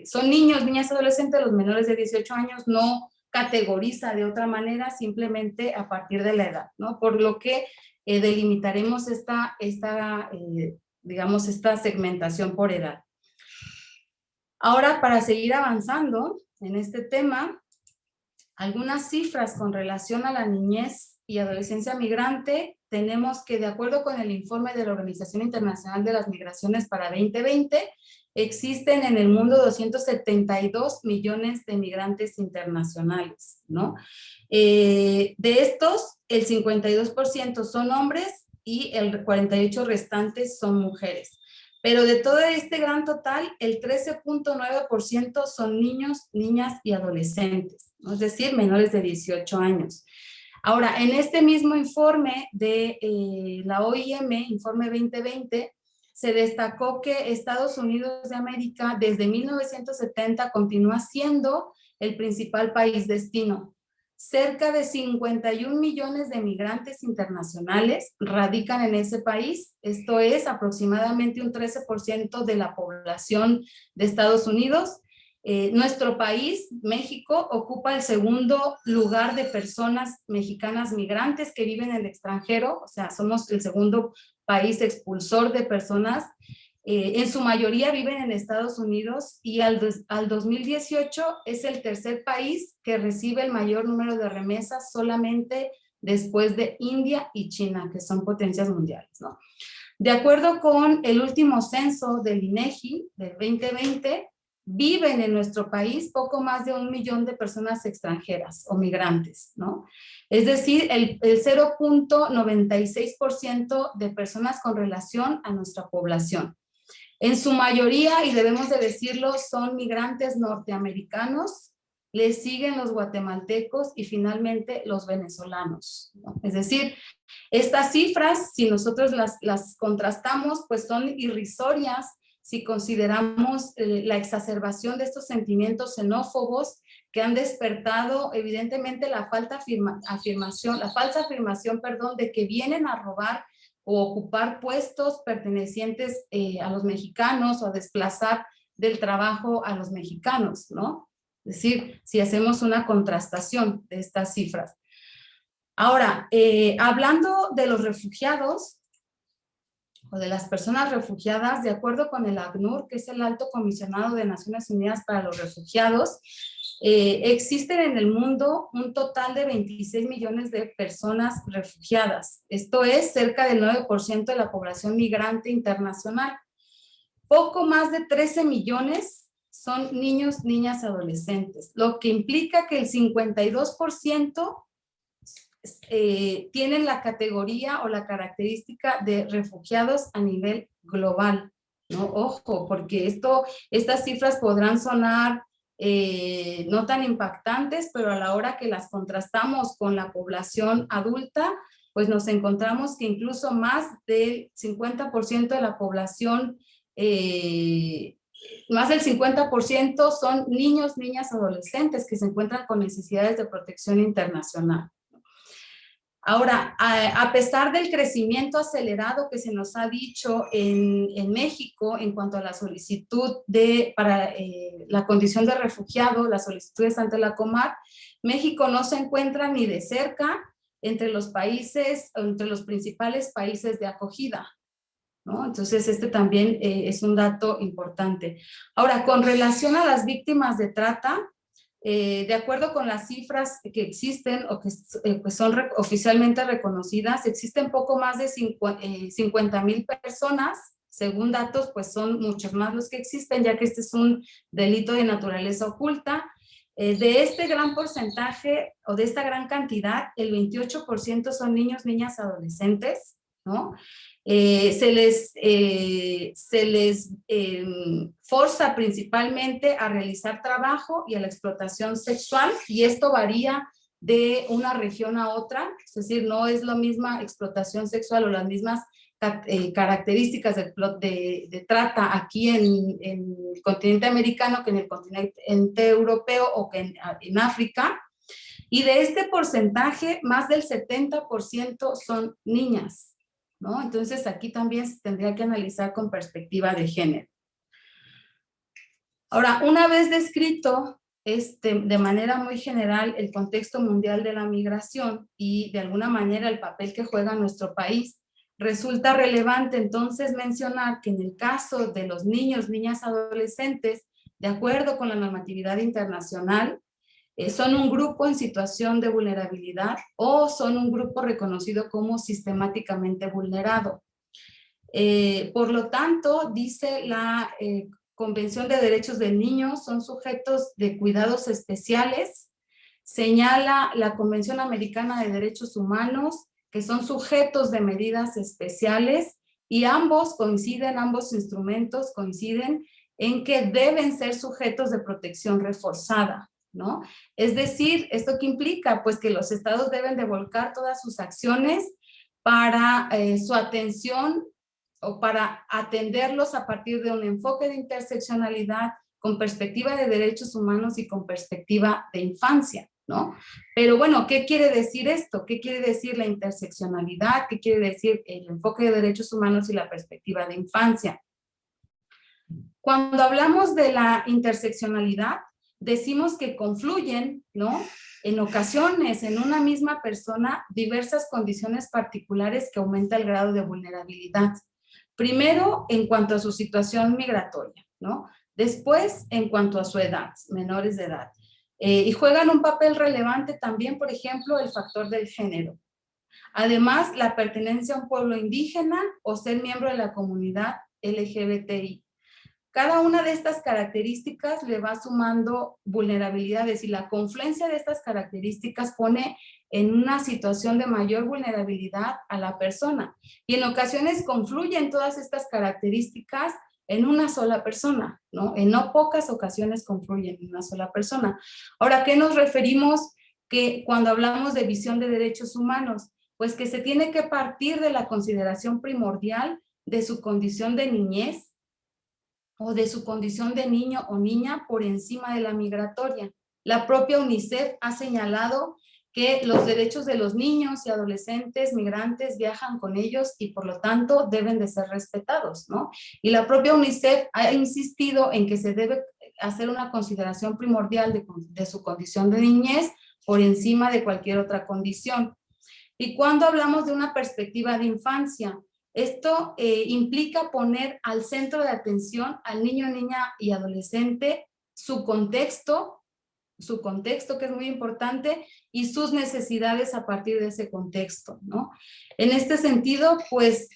son niños, niñas, adolescentes, los menores de 18 años, no categoriza de otra manera, simplemente a partir de la edad, ¿no? Por lo que delimitaremos digamos, esta segmentación por edad. Ahora, para seguir avanzando en este tema, algunas cifras con relación a la niñez y adolescencia migrante. Tenemos que, de acuerdo con el informe de la Organización Internacional de las Migraciones para 2020, existen en el mundo 272 millones de migrantes internacionales, ¿no? De estos, el 52% son hombres y el 48% restantes son mujeres. Pero de todo este gran total, el 13.9% son niños, niñas y adolescentes, ¿no? Es decir, menores de 18 años. Ahora, en este mismo informe de la OIM, informe 2020, se destacó que Estados Unidos de América desde 1970 continúa siendo el principal país destino. Cerca de 51 millones de migrantes internacionales radican en ese país. Esto es aproximadamente un 13% de la población de Estados Unidos. Nuestro país, México, ocupa el segundo lugar de personas mexicanas migrantes que viven en el extranjero. O sea, somos el segundo país expulsor de personas. En su mayoría viven en Estados Unidos y al 2018 es el tercer país que recibe el mayor número de remesas, solamente después de India y China, que son potencias mundiales, ¿no? De acuerdo con el último censo del INEGI del 2020, viven en nuestro país poco más de 1 millón de personas extranjeras o migrantes, ¿no? Es decir, el 0.96% de personas con relación a nuestra población. En su mayoría, y debemos de decirlo, son migrantes norteamericanos, le siguen los guatemaltecos y finalmente los venezolanos, ¿no? Es decir, estas cifras, si nosotros las contrastamos, pues son irrisorias si consideramos la exacerbación de estos sentimientos xenófobos que han despertado evidentemente la falsa afirmación, de que vienen a robar o ocupar puestos pertenecientes a los mexicanos o a desplazar del trabajo a los mexicanos, ¿no? Es decir, si hacemos una contrastación de estas cifras. Ahora, hablando de los refugiados o de las personas refugiadas, de acuerdo con el ACNUR, que es el Alto Comisionado de Naciones Unidas para los Refugiados, existen en el mundo un total de 26 millones de personas refugiadas. Esto es cerca del 9% de la población migrante internacional. Poco más de 13 millones son niños, niñas, adolescentes, lo que implica que el 52% tienen la categoría o la característica de refugiados a nivel global, ¿no? Ojo, porque estas cifras podrán sonar no tan impactantes, pero a la hora que las contrastamos con la población adulta, pues nos encontramos que incluso más del 50% de la población, más del 50% son niños, niñas, adolescentes que se encuentran con necesidades de protección internacional. Ahora, a pesar del crecimiento acelerado que se nos ha dicho en México en cuanto a la solicitud para la condición de refugiado, las solicitudes ante la Comar, México no se encuentra ni de cerca entre los países, entre los principales países de acogida. ¿no? Entonces, este también es un dato importante. Ahora, con relación a las víctimas de trata, de acuerdo con las cifras que existen o que pues son oficialmente reconocidas, existen poco más de 50,000 personas. Según datos, pues son muchos más los que existen, ya que este es un delito de naturaleza oculta. De este gran porcentaje o de esta gran cantidad, el 28% son niños, niñas, adolescentes, ¿no? Se les forza principalmente a realizar trabajo y a la explotación sexual, y esto varía de una región a otra, es decir, no es la misma explotación sexual o las mismas características de trata aquí en el continente americano que en el continente europeo o que en África. Y de este porcentaje, más del 70% son niñas, ¿no? Entonces aquí también se tendría que analizar con perspectiva de género. Ahora, una vez descrito de manera muy general el contexto mundial de la migración y de alguna manera el papel que juega nuestro país, resulta relevante entonces mencionar que en el caso de los niños, niñas, adolescentes, de acuerdo con la normatividad internacional, son un grupo en situación de vulnerabilidad o son un grupo reconocido como sistemáticamente vulnerado. Por lo tanto, dice la Convención de Derechos del Niño, son sujetos de cuidados especiales. Señala la Convención Americana de Derechos Humanos que son sujetos de medidas especiales, y ambos instrumentos coinciden en que deben ser sujetos de protección reforzada, ¿no? Es decir, ¿esto qué implica? Pues que los estados deben de volcar todas sus acciones para su atención o para atenderlos a partir de un enfoque de interseccionalidad con perspectiva de derechos humanos y con perspectiva de infancia, ¿no? Pero bueno, ¿qué quiere decir esto? ¿Qué quiere decir la interseccionalidad? ¿Qué quiere decir el enfoque de derechos humanos y la perspectiva de infancia? Cuando hablamos de la interseccionalidad, decimos que confluyen, ¿no? En ocasiones, en una misma persona, diversas condiciones particulares que aumentan el grado de vulnerabilidad. Primero, en cuanto a su situación migratoria, ¿no? Después, en cuanto a su edad, menores de edad. Y juegan un papel relevante también, por ejemplo, el factor del género. Además, la pertenencia a un pueblo indígena o ser miembro de la comunidad LGBTI. Cada una de estas características le va sumando vulnerabilidades y la confluencia de estas características pone en una situación de mayor vulnerabilidad a la persona. Y en ocasiones confluyen todas estas características en una sola persona, ¿no? En no pocas ocasiones confluyen en una sola persona. Ahora, ¿a qué nos referimos que cuando hablamos de visión de derechos humanos? Pues que se tiene que partir de la consideración primordial de su condición de niñez o de su condición de niño o niña por encima de la migratoria. La propia UNICEF ha señalado que los derechos de los niños y adolescentes migrantes viajan con ellos y por lo tanto deben de ser respetados, ¿no? Y la propia UNICEF ha insistido en que se debe hacer una consideración primordial de su condición de niñez por encima de cualquier otra condición. Y cuando hablamos de una perspectiva de infancia, esto implica poner al centro de atención al niño, niña y adolescente su contexto que es muy importante, y sus necesidades a partir de ese contexto, ¿no? En este sentido, pues,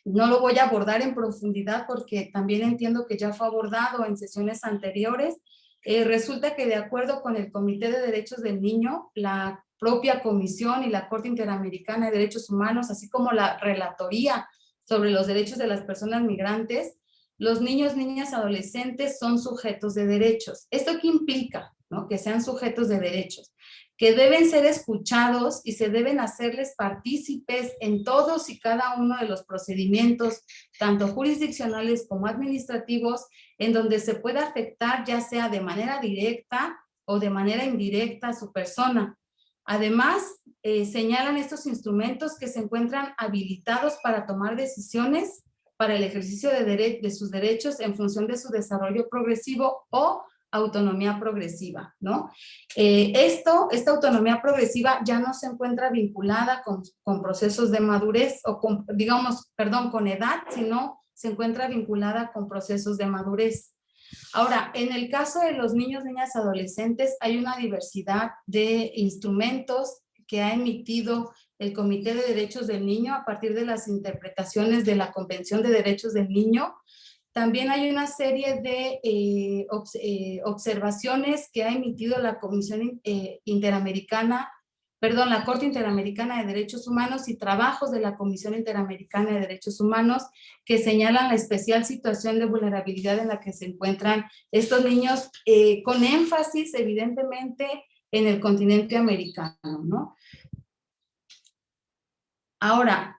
no lo voy a abordar en profundidad porque también entiendo que ya fue abordado en sesiones anteriores. Resulta que de acuerdo con el Comité de Derechos del Niño, la propia Comisión y la Corte Interamericana de Derechos Humanos, así como la Relatoría sobre los Derechos de las Personas Migrantes, los niños, niñas, adolescentes son sujetos de derechos. ¿Esto qué implica? ¿No? Que sean sujetos de derechos, que deben ser escuchados y se deben hacerles partícipes en todos y cada uno de los procedimientos, tanto jurisdiccionales como administrativos, en donde se pueda afectar ya sea de manera directa o de manera indirecta a su persona. Además, señalan estos instrumentos que se encuentran habilitados para tomar decisiones para el ejercicio de sus derechos en función de su desarrollo progresivo o autonomía progresiva, ¿no? Esta autonomía progresiva ya no se encuentra vinculada con procesos de madurez o con, digamos, perdón, con edad, sino se encuentra vinculada con procesos de madurez. Ahora, en el caso de los niños, niñas, adolescentes, hay una diversidad de instrumentos que ha emitido el Comité de Derechos del Niño a partir de las interpretaciones de la Convención de Derechos del Niño. También hay una serie de observaciones que ha emitido la Comisión Interamericana, perdón, la Corte Interamericana de Derechos Humanos y trabajos de la Comisión Interamericana de Derechos Humanos que señalan la especial situación de vulnerabilidad en la que se encuentran estos niños, con énfasis evidentemente en el continente americano, ¿no? Ahora,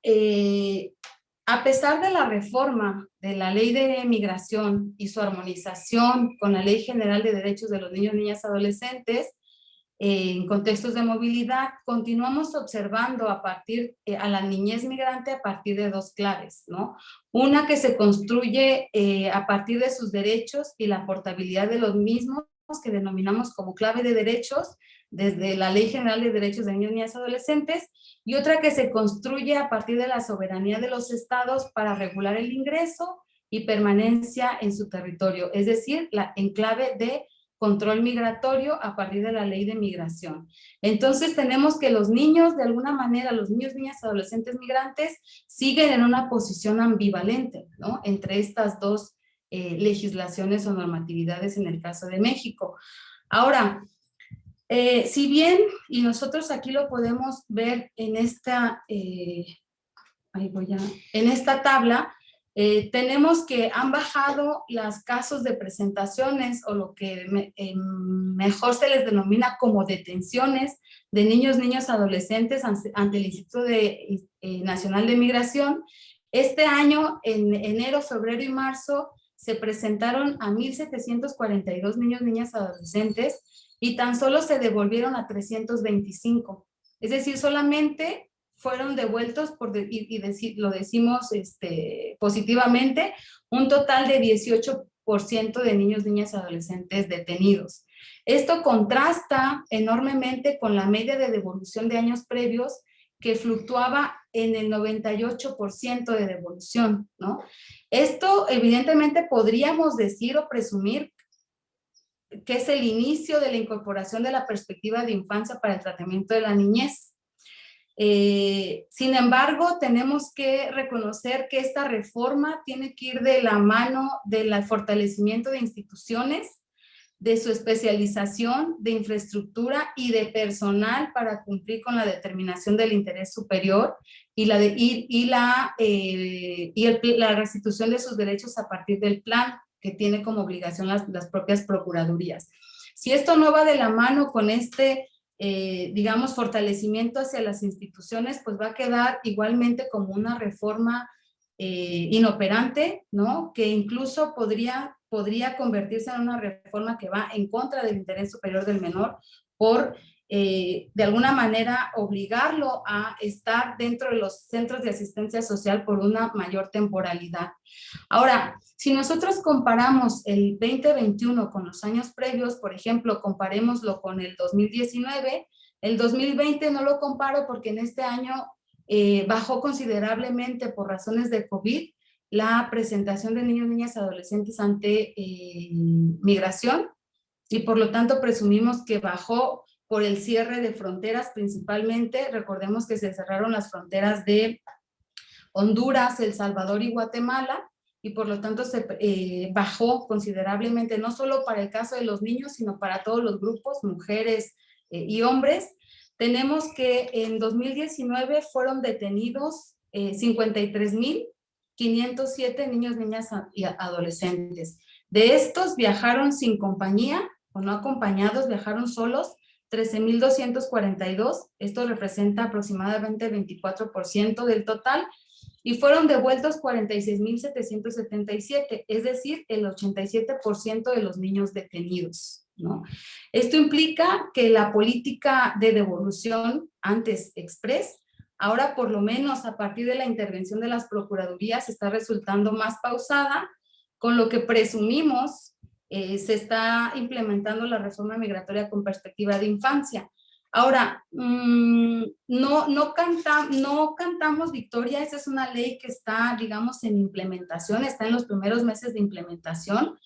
a pesar de la reforma de la Ley de Migración y su armonización con la Ley General de Derechos de los Niños, Niñas y Adolescentes, en contextos de movilidad, continuamos observando a la niñez migrante a partir de dos claves, ¿no? Una que se construye a partir de sus derechos y la portabilidad de los mismos, que denominamos como clave de derechos, desde la Ley General de Derechos de Niños, Niñas y Adolescentes, y otra que se construye a partir de la soberanía de los estados para regular el ingreso y permanencia en su territorio, es decir, en clave de control migratorio a partir de la ley de migración. Entonces tenemos que los niños, de alguna manera, los niños, niñas, adolescentes migrantes, siguen en una posición ambivalente, ¿no? Entre estas dos legislaciones o normatividades en el caso de México. Ahora, si bien, y nosotros aquí lo podemos ver en esta, en esta tabla, tenemos que han bajado los casos de presentaciones o lo que mejor se les denomina como detenciones de niños, niñas, adolescentes ante el Instituto Nacional de Migración. Este año, en enero, febrero y marzo, se presentaron a 1,742 niños, niñas, adolescentes y tan solo se devolvieron a 325. Es decir, solamente fueron devueltos, lo decimos positivamente, un total de 18% de niños, niñas y adolescentes detenidos. Esto contrasta enormemente con la media de devolución de años previos, que fluctuaba en el 98% de devolución, ¿no? Esto evidentemente podríamos decir o presumir que es el inicio de la incorporación de la perspectiva de infancia para el tratamiento de la niñez. Sin embargo, tenemos que reconocer que esta reforma tiene que ir de la mano del fortalecimiento de instituciones, de su especialización, de infraestructura y de personal para cumplir con la determinación del interés superior y la restitución de sus derechos a partir del plan que tiene como obligación las propias procuradurías. Si esto no va de la mano con digamos, fortalecimiento hacia las instituciones, pues va a quedar igualmente como una reforma inoperante, ¿no? Que incluso podría convertirse en una reforma que va en contra del interés superior del menor por, de alguna manera, obligarlo a estar dentro de los centros de asistencia social por una mayor temporalidad. Ahora, si nosotros comparamos el 2021 con los años previos, por ejemplo, comparémoslo con el 2019, el 2020 no lo comparo porque en este año bajó considerablemente por razones de COVID la presentación de niños, niñas y adolescentes ante migración y por lo tanto presumimos que bajó por el cierre de fronteras principalmente. Recordemos que se cerraron las fronteras de Honduras, El Salvador y Guatemala y por lo tanto se bajó considerablemente, no solo para el caso de los niños, sino para todos los grupos, mujeres y hombres. Tenemos que en 2019 fueron detenidos 53,507 niños, niñas y adolescentes. De estos viajaron sin compañía o no acompañados, viajaron solos 13,242. Esto representa aproximadamente el 24% del total. Y fueron devueltos 46,777, es decir, el 87% de los niños detenidos, ¿no? Esto implica que la política de devolución, antes express, ahora por lo menos a partir de la intervención de las procuradurías está resultando más pausada, con lo que presumimos se está implementando la reforma migratoria con perspectiva de infancia. Ahora, no cantamos victoria, esa es una ley que está, digamos, en implementación, está en los primeros meses de implementación,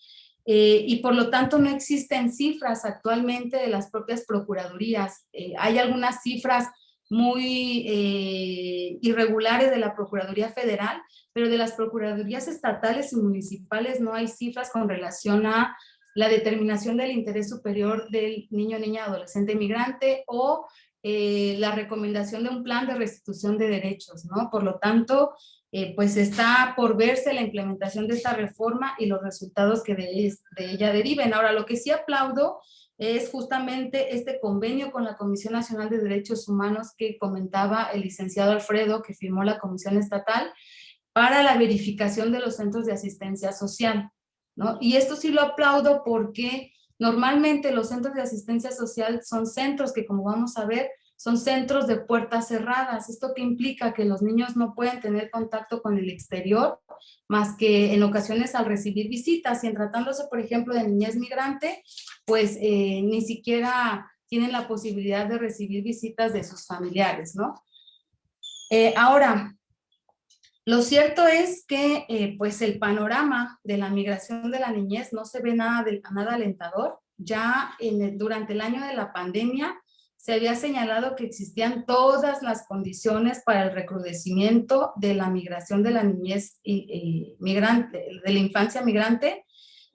y por lo tanto no existen cifras actualmente de las propias procuradurías. Hay algunas cifras muy irregulares de la Procuraduría Federal, pero de las procuradurías estatales y municipales no hay cifras con relación a la determinación del interés superior del niño, niña, adolescente migrante o la recomendación de un plan de restitución de derechos, ¿no? Por lo tanto, pues está por verse la implementación de esta reforma y los resultados que de ella deriven. Ahora, lo que sí aplaudo es justamente este convenio con la Comisión Nacional de Derechos Humanos que comentaba el licenciado Alfredo, que firmó la Comisión Estatal, para la verificación de los centros de asistencia social, ¿no? Y esto sí lo aplaudo porque normalmente los centros de asistencia social son centros que, como vamos a ver, son centros de puertas cerradas. ¿Esto qué implica? Que los niños no pueden tener contacto con el exterior, más que en ocasiones al recibir visitas. Y en tratándose, por ejemplo, de niñez migrante, pues ni siquiera tienen la posibilidad de recibir visitas de sus familiares, ¿no? Ahora, lo cierto es que pues el panorama de la migración de la niñez no se ve nada alentador. Ya durante el año de la pandemia se había señalado que existían todas las condiciones para el recrudecimiento de la migración de la niñez migrante, de la infancia migrante,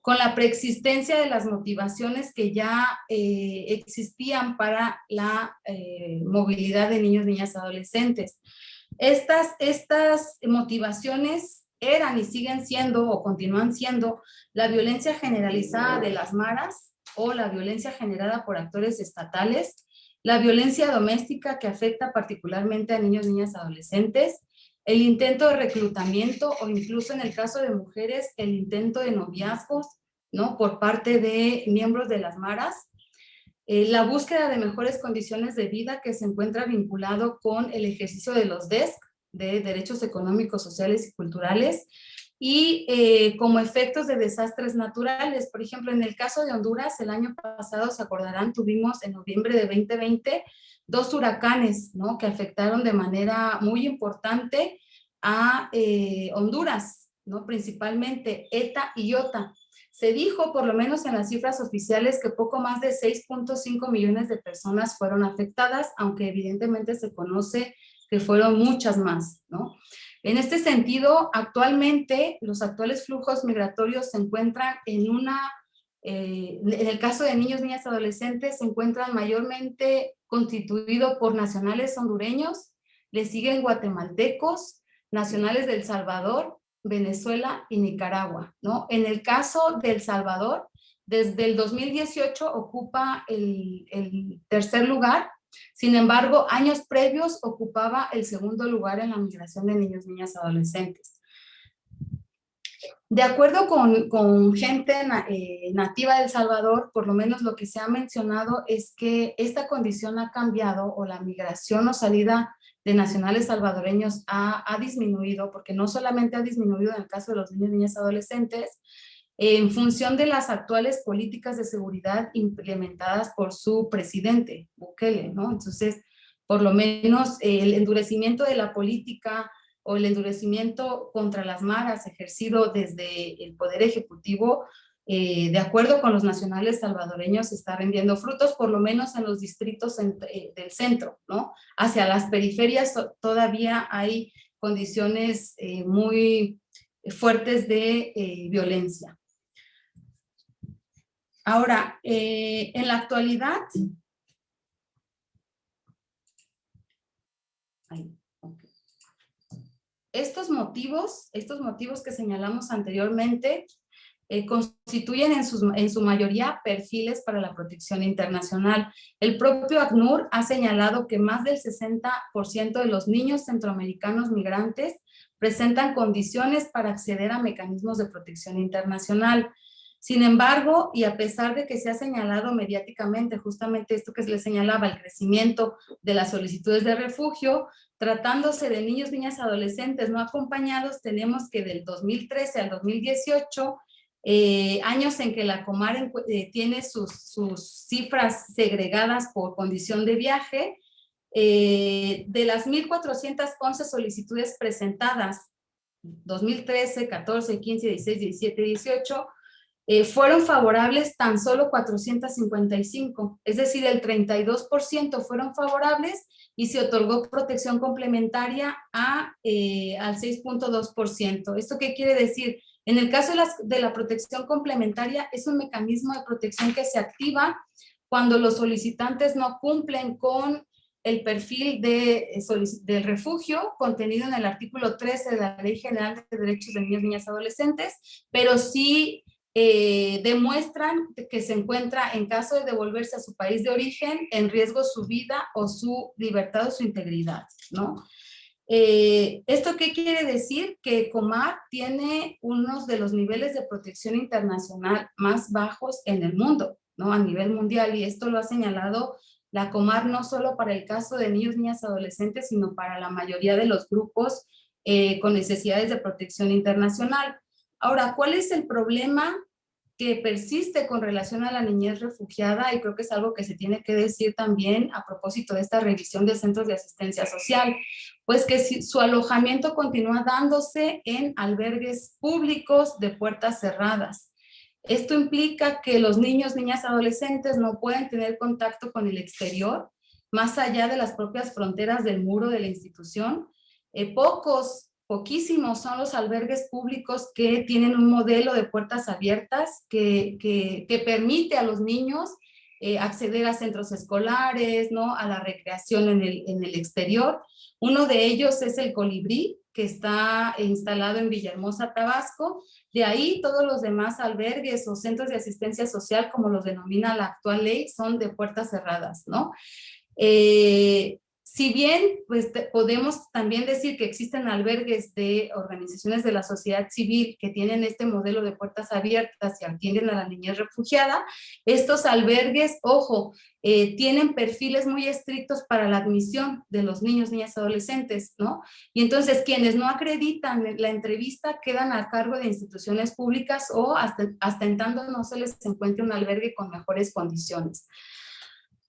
con la preexistencia de las motivaciones que ya existían para la movilidad de niños, niñas, adolescentes. Estas motivaciones eran y siguen siendo o continúan siendo la violencia generalizada de las maras o la violencia generada por actores estatales, la violencia doméstica que afecta particularmente a niños, niñas, adolescentes, el intento de reclutamiento o incluso en el caso de mujeres, el intento de noviazgos, ¿no? Por parte de miembros de las maras, la búsqueda de mejores condiciones de vida que se encuentra vinculado con el ejercicio de los DESC, de derechos económicos, sociales y culturales, y como efectos de desastres naturales. Por ejemplo, en el caso de Honduras, el año pasado, se acordarán, tuvimos en noviembre de 2020 2 huracanes, ¿no? Que afectaron de manera muy importante a Honduras, ¿no? Principalmente ETA y IOTA. Se dijo, por lo menos en las cifras oficiales, que poco más de 6.5 millones de personas fueron afectadas, aunque evidentemente se conoce que fueron muchas más, ¿no? En este sentido, actualmente, los actuales flujos migratorios se encuentran en el caso de niños, niñas, adolescentes, se encuentran mayormente constituidos por nacionales hondureños, le siguen guatemaltecos, nacionales de El Salvador, Venezuela y Nicaragua, ¿no? En el caso de El Salvador, desde el 2018 ocupa el tercer lugar. Sin embargo, años previos ocupaba el segundo lugar en la migración de niños, niñas, adolescentes. De acuerdo con gente nativa de El Salvador, por lo menos lo que se ha mencionado es que esta condición ha cambiado, o la migración o salida de nacionales salvadoreños ha disminuido, porque no solamente ha disminuido en el caso de los niños, niñas, adolescentes, en función de las actuales políticas de seguridad implementadas por su presidente, Bukele, ¿no? Entonces, por lo menos el endurecimiento de la política o el endurecimiento contra las maras ejercido desde el Poder Ejecutivo, de acuerdo con los nacionales salvadoreños, está rindiendo frutos, por lo menos en los distritos del centro, ¿no? Hacia las periferias todavía hay condiciones muy fuertes de violencia. Ahora, en la actualidad, estos motivos que señalamos anteriormente constituyen en su mayoría perfiles para la protección internacional. El propio ACNUR ha señalado que más del 60% de los niños centroamericanos migrantes presentan condiciones para acceder a mecanismos de protección internacional. Sin embargo, y a pesar de que se ha señalado mediáticamente justamente esto que se le señalaba, el crecimiento de las solicitudes de refugio, tratándose de niños, niñas, adolescentes no acompañados, tenemos que del 2013 al 2018 años en que la Comar tiene sus cifras segregadas por condición de viaje. De las 1,411 solicitudes presentadas, 2013, 14, 15, 16, 17, 18, fueron favorables tan solo 455, es decir, el 32% fueron favorables y se otorgó protección complementaria al 6.2%. ¿Esto qué quiere decir? En el caso de la protección complementaria, es un mecanismo de protección que se activa cuando los solicitantes no cumplen con el perfil del refugio contenido en el artículo 13 de la Ley General de Derechos de Niños, Niñas y Adolescentes, pero sí demuestran que se encuentra, en caso de devolverse a su país de origen, en riesgo su vida o su libertad o su integridad, ¿no? ¿Esto qué quiere decir? Que Comar tiene uno de los niveles de protección internacional más bajos en el mundo, ¿no? A nivel mundial, y esto lo ha señalado la Comar no solo para el caso de niños, niñas, adolescentes, sino para la mayoría de los grupos con necesidades de protección internacional. Ahora, ¿cuál es el problema que persiste con relación a la niñez refugiada? Y creo que es algo que se tiene que decir también a propósito de esta revisión de centros de asistencia social, pues que su alojamiento continúa dándose en albergues públicos de puertas cerradas. Esto implica que los niños, niñas, adolescentes no pueden tener contacto con el exterior, más allá de las propias fronteras del muro de la institución. Poquísimos son los albergues públicos que tienen un modelo de puertas abiertas que permite a los niños acceder a centros escolares, ¿no? A la recreación en el exterior. Uno de ellos es el Colibrí, que está instalado en Villahermosa, Tabasco. De ahí todos los demás albergues o centros de asistencia social, como los denomina la actual ley, son de puertas cerradas, ¿no? Si bien pues, podemos también decir que existen albergues de organizaciones de la sociedad civil que tienen este modelo de puertas abiertas y atienden a la niñez refugiada, estos albergues, ojo, tienen perfiles muy estrictos para la admisión de los niños, niñas, adolescentes, ¿no? Y entonces quienes no acreditan la entrevista quedan a cargo de instituciones públicas o hasta en tanto no se les encuentre un albergue con mejores condiciones.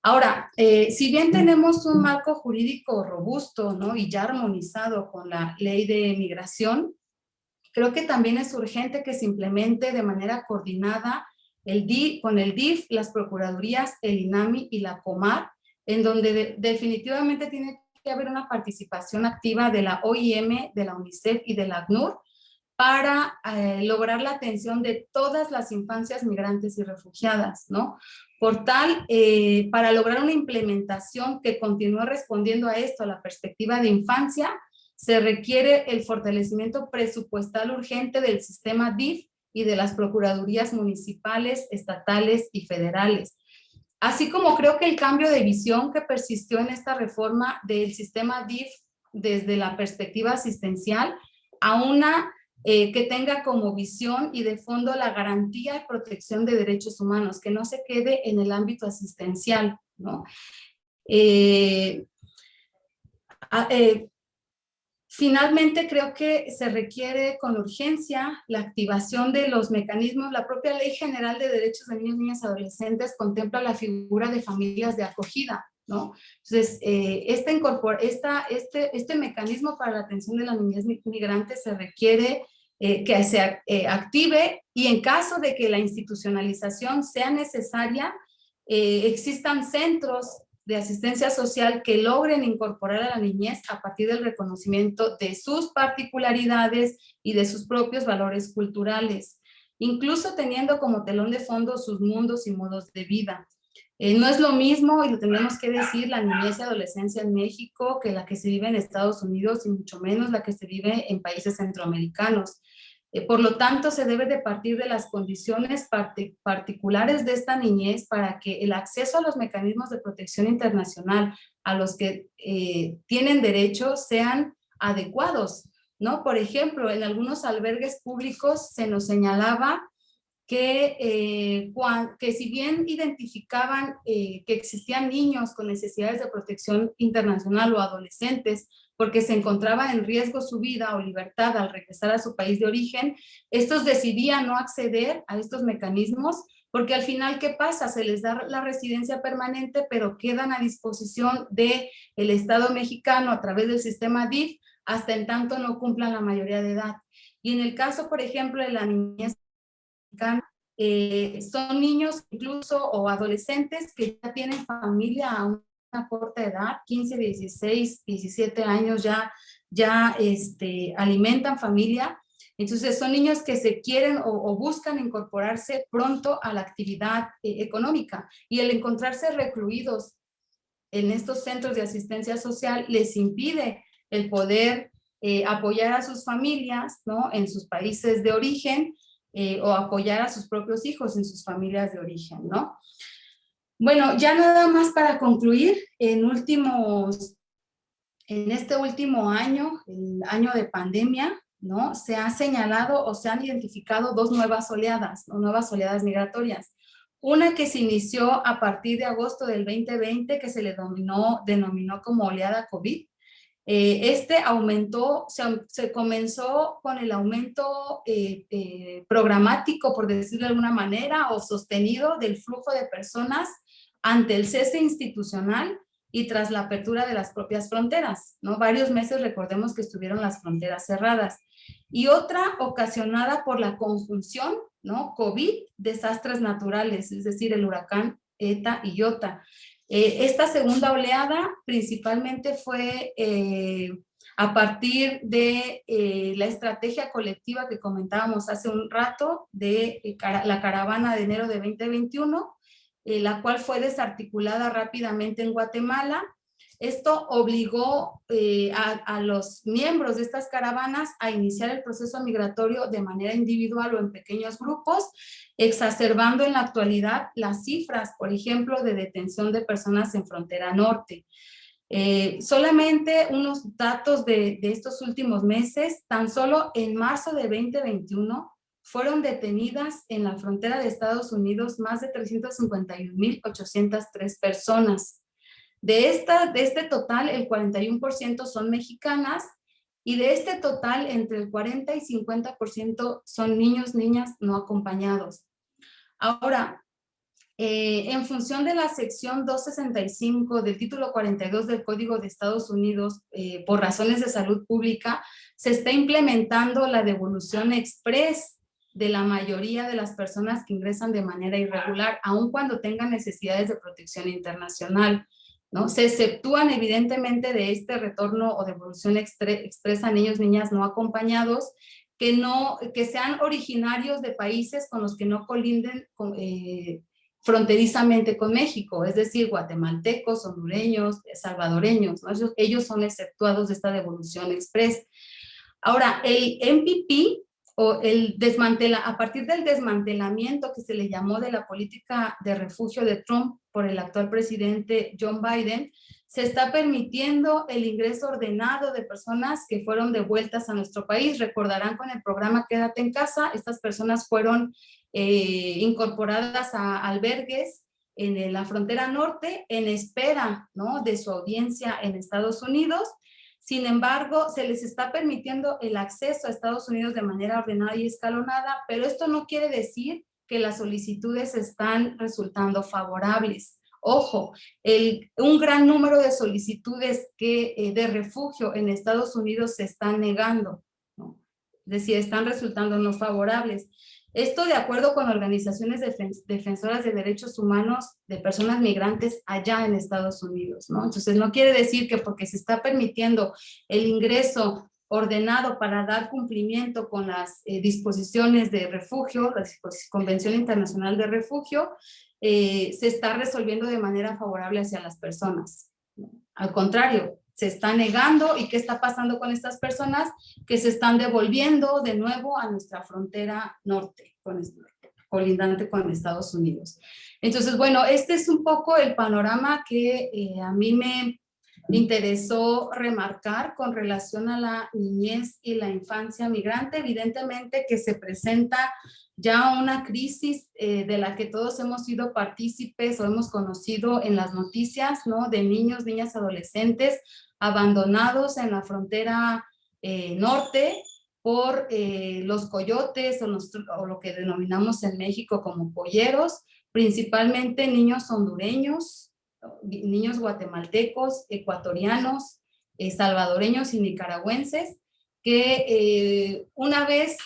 Ahora, si bien tenemos un marco jurídico robusto, ¿no? Y ya armonizado con la ley de migración, creo que también es urgente que se implemente de manera coordinada con el DIF, las procuradurías, el INAMI y la Comar, en donde definitivamente tiene que haber una participación activa de la OIM, de la UNICEF y de la ACNUR para lograr la atención de todas las infancias migrantes y refugiadas, ¿no? Por tal, para lograr una implementación que continúe respondiendo a esto, a la perspectiva de infancia, se requiere el fortalecimiento presupuestal urgente del sistema DIF y de las procuradurías municipales, estatales y federales. Así como creo que el cambio de visión que persistió en esta reforma del sistema DIF desde la perspectiva asistencial a una que tenga como visión y de fondo la garantía y protección de derechos humanos, que no se quede en el ámbito asistencial, ¿no? Finalmente, creo que se requiere con urgencia la activación de los mecanismos. La propia Ley General de Derechos de Niños, Niñas y Adolescentes contempla la figura de familias de acogida, ¿no? Entonces, este mecanismo para la atención de la niñez migrante se requiere que se active, y en caso de que la institucionalización sea necesaria, existan centros de asistencia social que logren incorporar a la niñez a partir del reconocimiento de sus particularidades y de sus propios valores culturales, incluso teniendo como telón de fondo sus mundos y modos de vida. No es lo mismo, y lo tenemos que decir, la niñez y adolescencia en México que la que se vive en Estados Unidos, y mucho menos la que se vive en países centroamericanos. Por lo tanto, se debe de partir de las condiciones particulares de esta niñez para que el acceso a los mecanismos de protección internacional a los que tienen derecho sean adecuados, ¿no? Por ejemplo, en algunos albergues públicos se nos señalaba que si bien identificaban que existían niños con necesidades de protección internacional o adolescentes porque se encontraban en riesgo su vida o libertad al regresar a su país de origen, estos decidían no acceder a estos mecanismos porque al final, ¿qué pasa? Se les da la residencia permanente, pero quedan a disposición del Estado mexicano a través del sistema DIF hasta en tanto no cumplan la mayoría de edad. Y en el caso, por ejemplo, de la niñez mexicana, son niños incluso o adolescentes que ya tienen familia a una corta edad, 15, 16, 17 años ya alimentan familia. Entonces son niños que se quieren o buscan incorporarse pronto a la actividad económica, y el encontrarse recluidos en estos centros de asistencia social les impide el poder apoyar a sus familias, ¿no?, en sus países de origen, o apoyar a sus propios hijos en sus familias de origen, ¿no? Bueno, ya nada más para concluir, en este último año, el año de pandemia, ¿no?, se ha señalado o se han identificado dos nuevas oleadas, ¿no?, nuevas oleadas migratorias. Una que se inició a partir de agosto del 2020, que se le denominó como oleada COVID. Se comenzó con el aumento programático, por decirlo de alguna manera, o sostenido del flujo de personas ante el cese institucional y tras la apertura de las propias fronteras, ¿no? Varios meses, recordemos que estuvieron las fronteras cerradas. Y otra ocasionada por la conjunción, ¿no?, COVID, desastres naturales, es decir, el huracán Eta y Iota. Esta segunda oleada principalmente fue a partir de la estrategia colectiva que comentábamos hace un rato de la caravana de enero de 2021, la cual fue desarticulada rápidamente en Guatemala. Esto obligó a los miembros de estas caravanas a iniciar el proceso migratorio de manera individual o en pequeños grupos, exacerbando en la actualidad las cifras, por ejemplo, de detención de personas en frontera norte. Solamente unos datos de estos últimos meses: tan solo en marzo de 2021 fueron detenidas en la frontera de Estados Unidos más de 351,803 personas. De este total, el 41% son mexicanas, y de este total, entre el 40 y 50% son niños, niñas no acompañados. Ahora, en función de la sección 265 del título 42 del Código de Estados Unidos, por razones de salud pública, se está implementando la devolución express de la mayoría de las personas que ingresan de manera irregular, aun cuando tengan necesidades de protección internacional, ¿no? Se exceptúan evidentemente de este retorno o devolución expresa a niños, niñas no acompañados, que sean originarios de países con los que no colinden fronterizamente con México, es decir, guatemaltecos, hondureños, salvadoreños, ¿no? Ellos son exceptuados de esta devolución express. Ahora, el MPP, o a partir del desmantelamiento que se le llamó de la política de refugio de Trump por el actual presidente John Biden, se está permitiendo el ingreso ordenado de personas que fueron devueltas a nuestro país. Recordarán, con el programa Quédate en Casa, estas personas fueron incorporadas a albergues en la frontera norte en espera, ¿no?, de su audiencia en Estados Unidos. Sin embargo, se les está permitiendo el acceso a Estados Unidos de manera ordenada y escalonada, pero esto no quiere decir que las solicitudes están resultando favorables. Ojo, un gran número de solicitudes de refugio en Estados Unidos se están negando, ¿no? Es decir, están resultando no favorables. Esto de acuerdo con organizaciones defensoras de derechos humanos de personas migrantes allá en Estados Unidos, ¿no? Entonces, no quiere decir que porque se está permitiendo el ingreso ordenado para dar cumplimiento con las disposiciones de refugio, la Convención Internacional de Refugio, se está resolviendo de manera favorable hacia las personas, ¿no? Al contrario, se está negando. ¿Y qué está pasando con estas personas? Que se están devolviendo de nuevo a nuestra frontera norte, colindante con Estados Unidos. Entonces, bueno, este es un poco el panorama que a mí interesó remarcar con relación a la niñez y la infancia migrante. Evidentemente que se presenta ya una crisis de la que todos hemos sido partícipes o hemos conocido en las noticias, ¿no? De niños, niñas, adolescentes abandonados en la frontera norte por los coyotes o lo que denominamos en México como polleros, principalmente niños hondureños, niños guatemaltecos, ecuatorianos, salvadoreños y nicaragüenses, que una vez,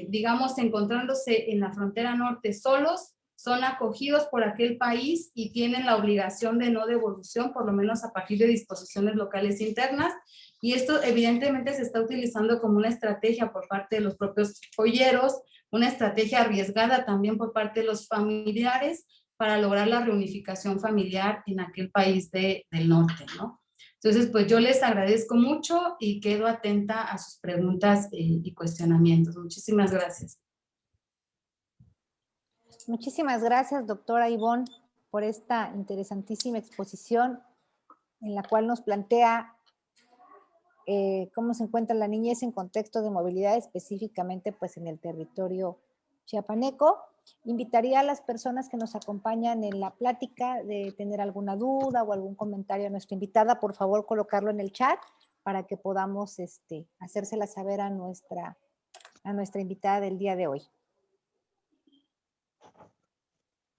digamos, encontrándose en la frontera norte solos, son acogidos por aquel país y tienen la obligación de no devolución, por lo menos a partir de disposiciones locales internas, y esto evidentemente se está utilizando como una estrategia por parte de los propios polleros, una estrategia arriesgada también por parte de los familiares, para lograr la reunificación familiar en aquel país del norte, ¿no? Entonces, pues yo les agradezco mucho y quedo atenta a sus preguntas y cuestionamientos. Muchísimas gracias.
Muchísimas gracias, doctora Ivonne, por esta interesantísima exposición en la cual nos plantea cómo se encuentra la niñez en contexto de movilidad, específicamente pues en el territorio chiapaneco. Invitaría a las personas que nos acompañan en la plática de tener alguna duda o algún comentario a nuestra invitada, por favor colocarlo en el chat para que podamos hacérsela saber a nuestra invitada del día de hoy.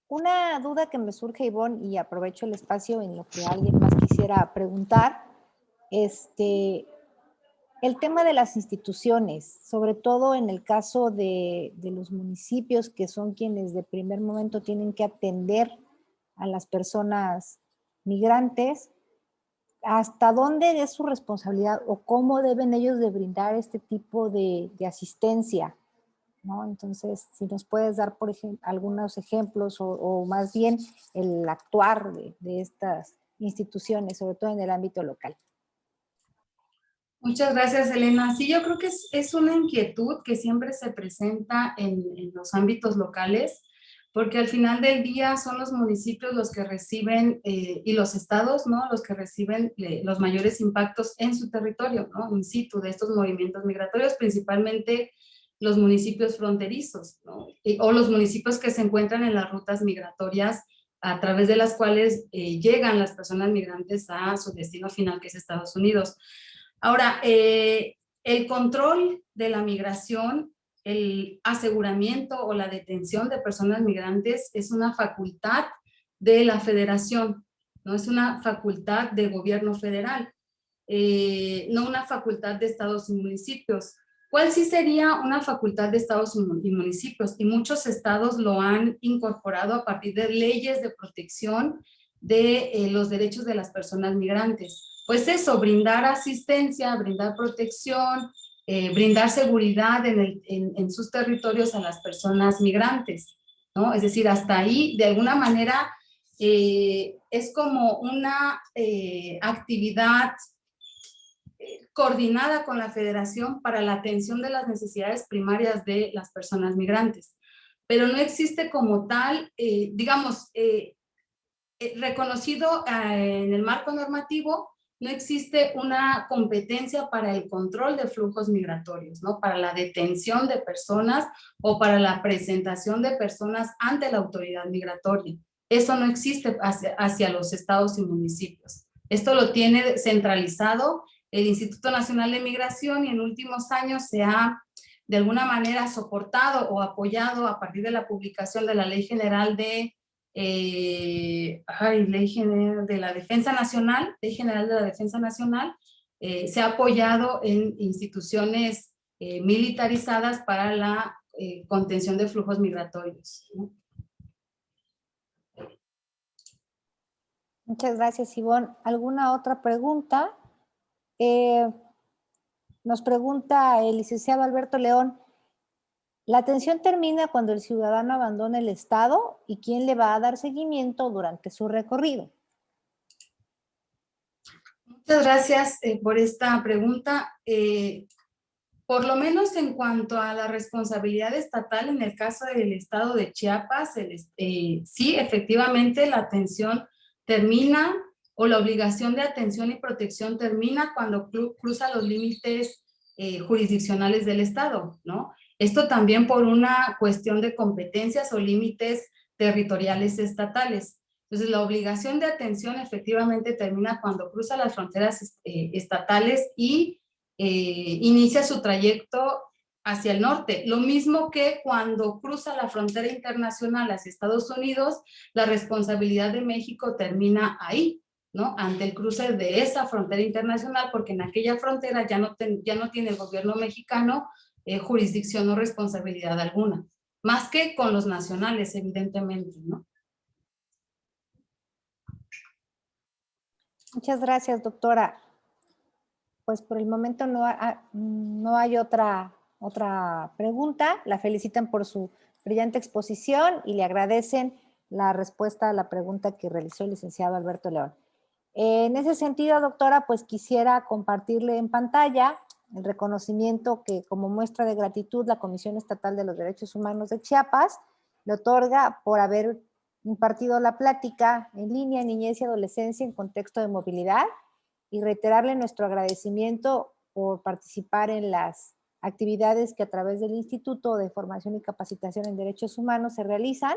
Una duda que me surge, Ivonne, y aprovecho el espacio en lo que alguien más quisiera preguntar, el tema de las instituciones, sobre todo en el caso de los municipios, que son quienes de primer momento tienen que atender a las personas migrantes, ¿hasta dónde es su responsabilidad o cómo deben ellos de brindar este tipo de asistencia? ¿No? Entonces, si nos puedes dar, por ejemplo, algunos ejemplos o más bien el actuar de estas instituciones, sobre todo en el ámbito local.
Muchas gracias, Elena. Sí, yo creo que es una inquietud que siempre se presenta en los ámbitos locales, porque al final del día son los municipios los que reciben, y los estados, ¿no? Los que reciben los mayores impactos en su territorio, ¿no? In situ de estos movimientos migratorios, principalmente los municipios fronterizos, ¿no? O los municipios que se encuentran en las rutas migratorias a través de las cuales llegan las personas migrantes a su destino final, que es Estados Unidos. Ahora, el control de la migración, el aseguramiento o la detención de personas migrantes es una facultad de la federación, no es una facultad de gobierno federal, no una facultad de estados y municipios. ¿Cuál sí sería una facultad de estados y municipios? Y muchos estados lo han incorporado a partir de leyes de protección de los derechos de las personas migrantes. Pues eso, brindar asistencia, brindar protección, brindar seguridad en sus territorios a las personas migrantes, ¿no? Es decir, hasta ahí, de alguna manera, es como una actividad coordinada con la Federación para la atención de las necesidades primarias de las personas migrantes. Pero no existe como tal, digamos, reconocido en el marco normativo, no existe una competencia para el control de flujos migratorios, ¿no? Para la detención de personas o para la presentación de personas ante la autoridad migratoria. Eso no existe hacia los estados y municipios. Esto lo tiene centralizado el Instituto Nacional de Migración y en últimos años se ha de alguna manera soportado o apoyado a partir de la publicación de la Ley General de Ley General de la Defensa Nacional, Ley General de la Defensa Nacional, se ha apoyado en instituciones militarizadas para la contención de flujos migratorios, ¿no?
Muchas gracias, Ivonne. ¿Alguna otra pregunta? Nos pregunta el licenciado Alberto León, ¿la atención termina cuando el ciudadano abandona el estado y quién le va a dar seguimiento durante su recorrido?
Muchas gracias por esta pregunta. Por lo menos en cuanto a la responsabilidad estatal, en el caso del estado de Chiapas, sí, efectivamente la atención termina o la obligación de atención y protección termina cuando cruza los límites jurisdiccionales del Estado, ¿no? Esto también por una cuestión de competencias o límites territoriales estatales. Entonces, la obligación de atención efectivamente termina cuando cruza las fronteras estatales y inicia su trayecto hacia el norte. Lo mismo que cuando cruza la frontera internacional hacia Estados Unidos, la responsabilidad de México termina ahí, ¿no? Ante el cruce de esa frontera internacional, porque en aquella frontera ya no tiene el gobierno mexicano jurisdicción o responsabilidad alguna, más que con los nacionales, evidentemente, ¿no?
Muchas gracias, doctora. Pues por el momento no hay otra pregunta. La felicitan por su brillante exposición y le agradecen la respuesta a la pregunta que realizó el licenciado Alberto León. En ese sentido, doctora, pues quisiera compartirle en pantalla el reconocimiento que, como muestra de gratitud, la Comisión Estatal de los Derechos Humanos de Chiapas le otorga por haber impartido la plática en línea Niñez y Adolescencia en Contexto de Movilidad, y reiterarle nuestro agradecimiento por participar en las actividades que a través del Instituto de Formación y Capacitación en Derechos Humanos se realizan,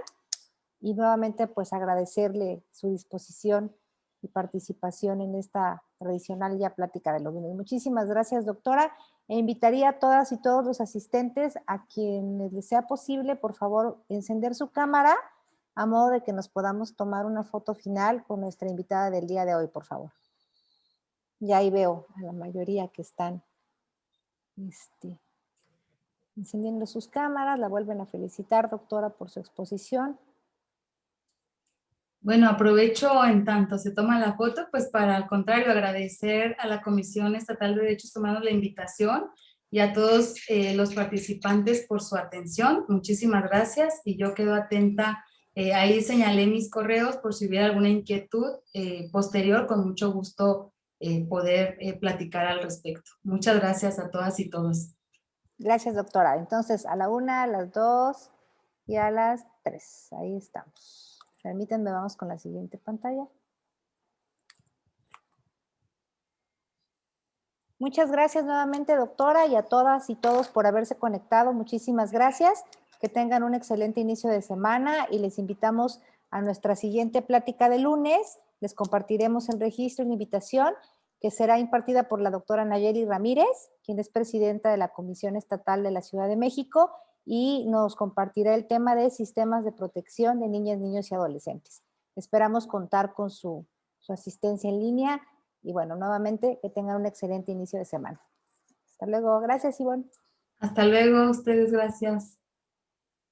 y nuevamente pues agradecerle su disposición y participación en esta tradicional ya plática de los lunes. Muchísimas gracias, doctora, e invitaría a todas y todos los asistentes a quienes les sea posible, por favor, encender su cámara a modo de que nos podamos tomar una foto final con nuestra invitada del día de hoy, por favor. Ya ahí veo a la mayoría que están encendiendo sus cámaras. La vuelven a felicitar, doctora, por su exposición.
Bueno, aprovecho en tanto se toma la foto, pues para al contrario agradecer a la Comisión Estatal de Derechos Humanos la invitación y a todos los participantes por su atención. Muchísimas gracias y yo quedo atenta. Ahí señalé mis correos por si hubiera alguna inquietud posterior, con mucho gusto poder platicar al respecto. Muchas gracias a todas y todos.
Gracias, doctora. Entonces, a la 1, a las 2 y a las 3. Ahí estamos. Permítanme, vamos con la siguiente pantalla. Muchas gracias nuevamente, doctora, y a todas y todos por haberse conectado. Muchísimas gracias. Que tengan un excelente inicio de semana y les invitamos a nuestra siguiente plática de lunes. Les compartiremos el registro y la invitación que será impartida por la doctora Nayeli Ramírez, quien es presidenta de la Comisión Estatal de la Ciudad de México, y nos compartirá el tema de sistemas de protección de niñas, niños y adolescentes. Esperamos contar con su asistencia en línea y bueno, nuevamente que tengan un excelente inicio de semana. Hasta luego. Gracias, Ivonne.
Hasta luego, ustedes, gracias.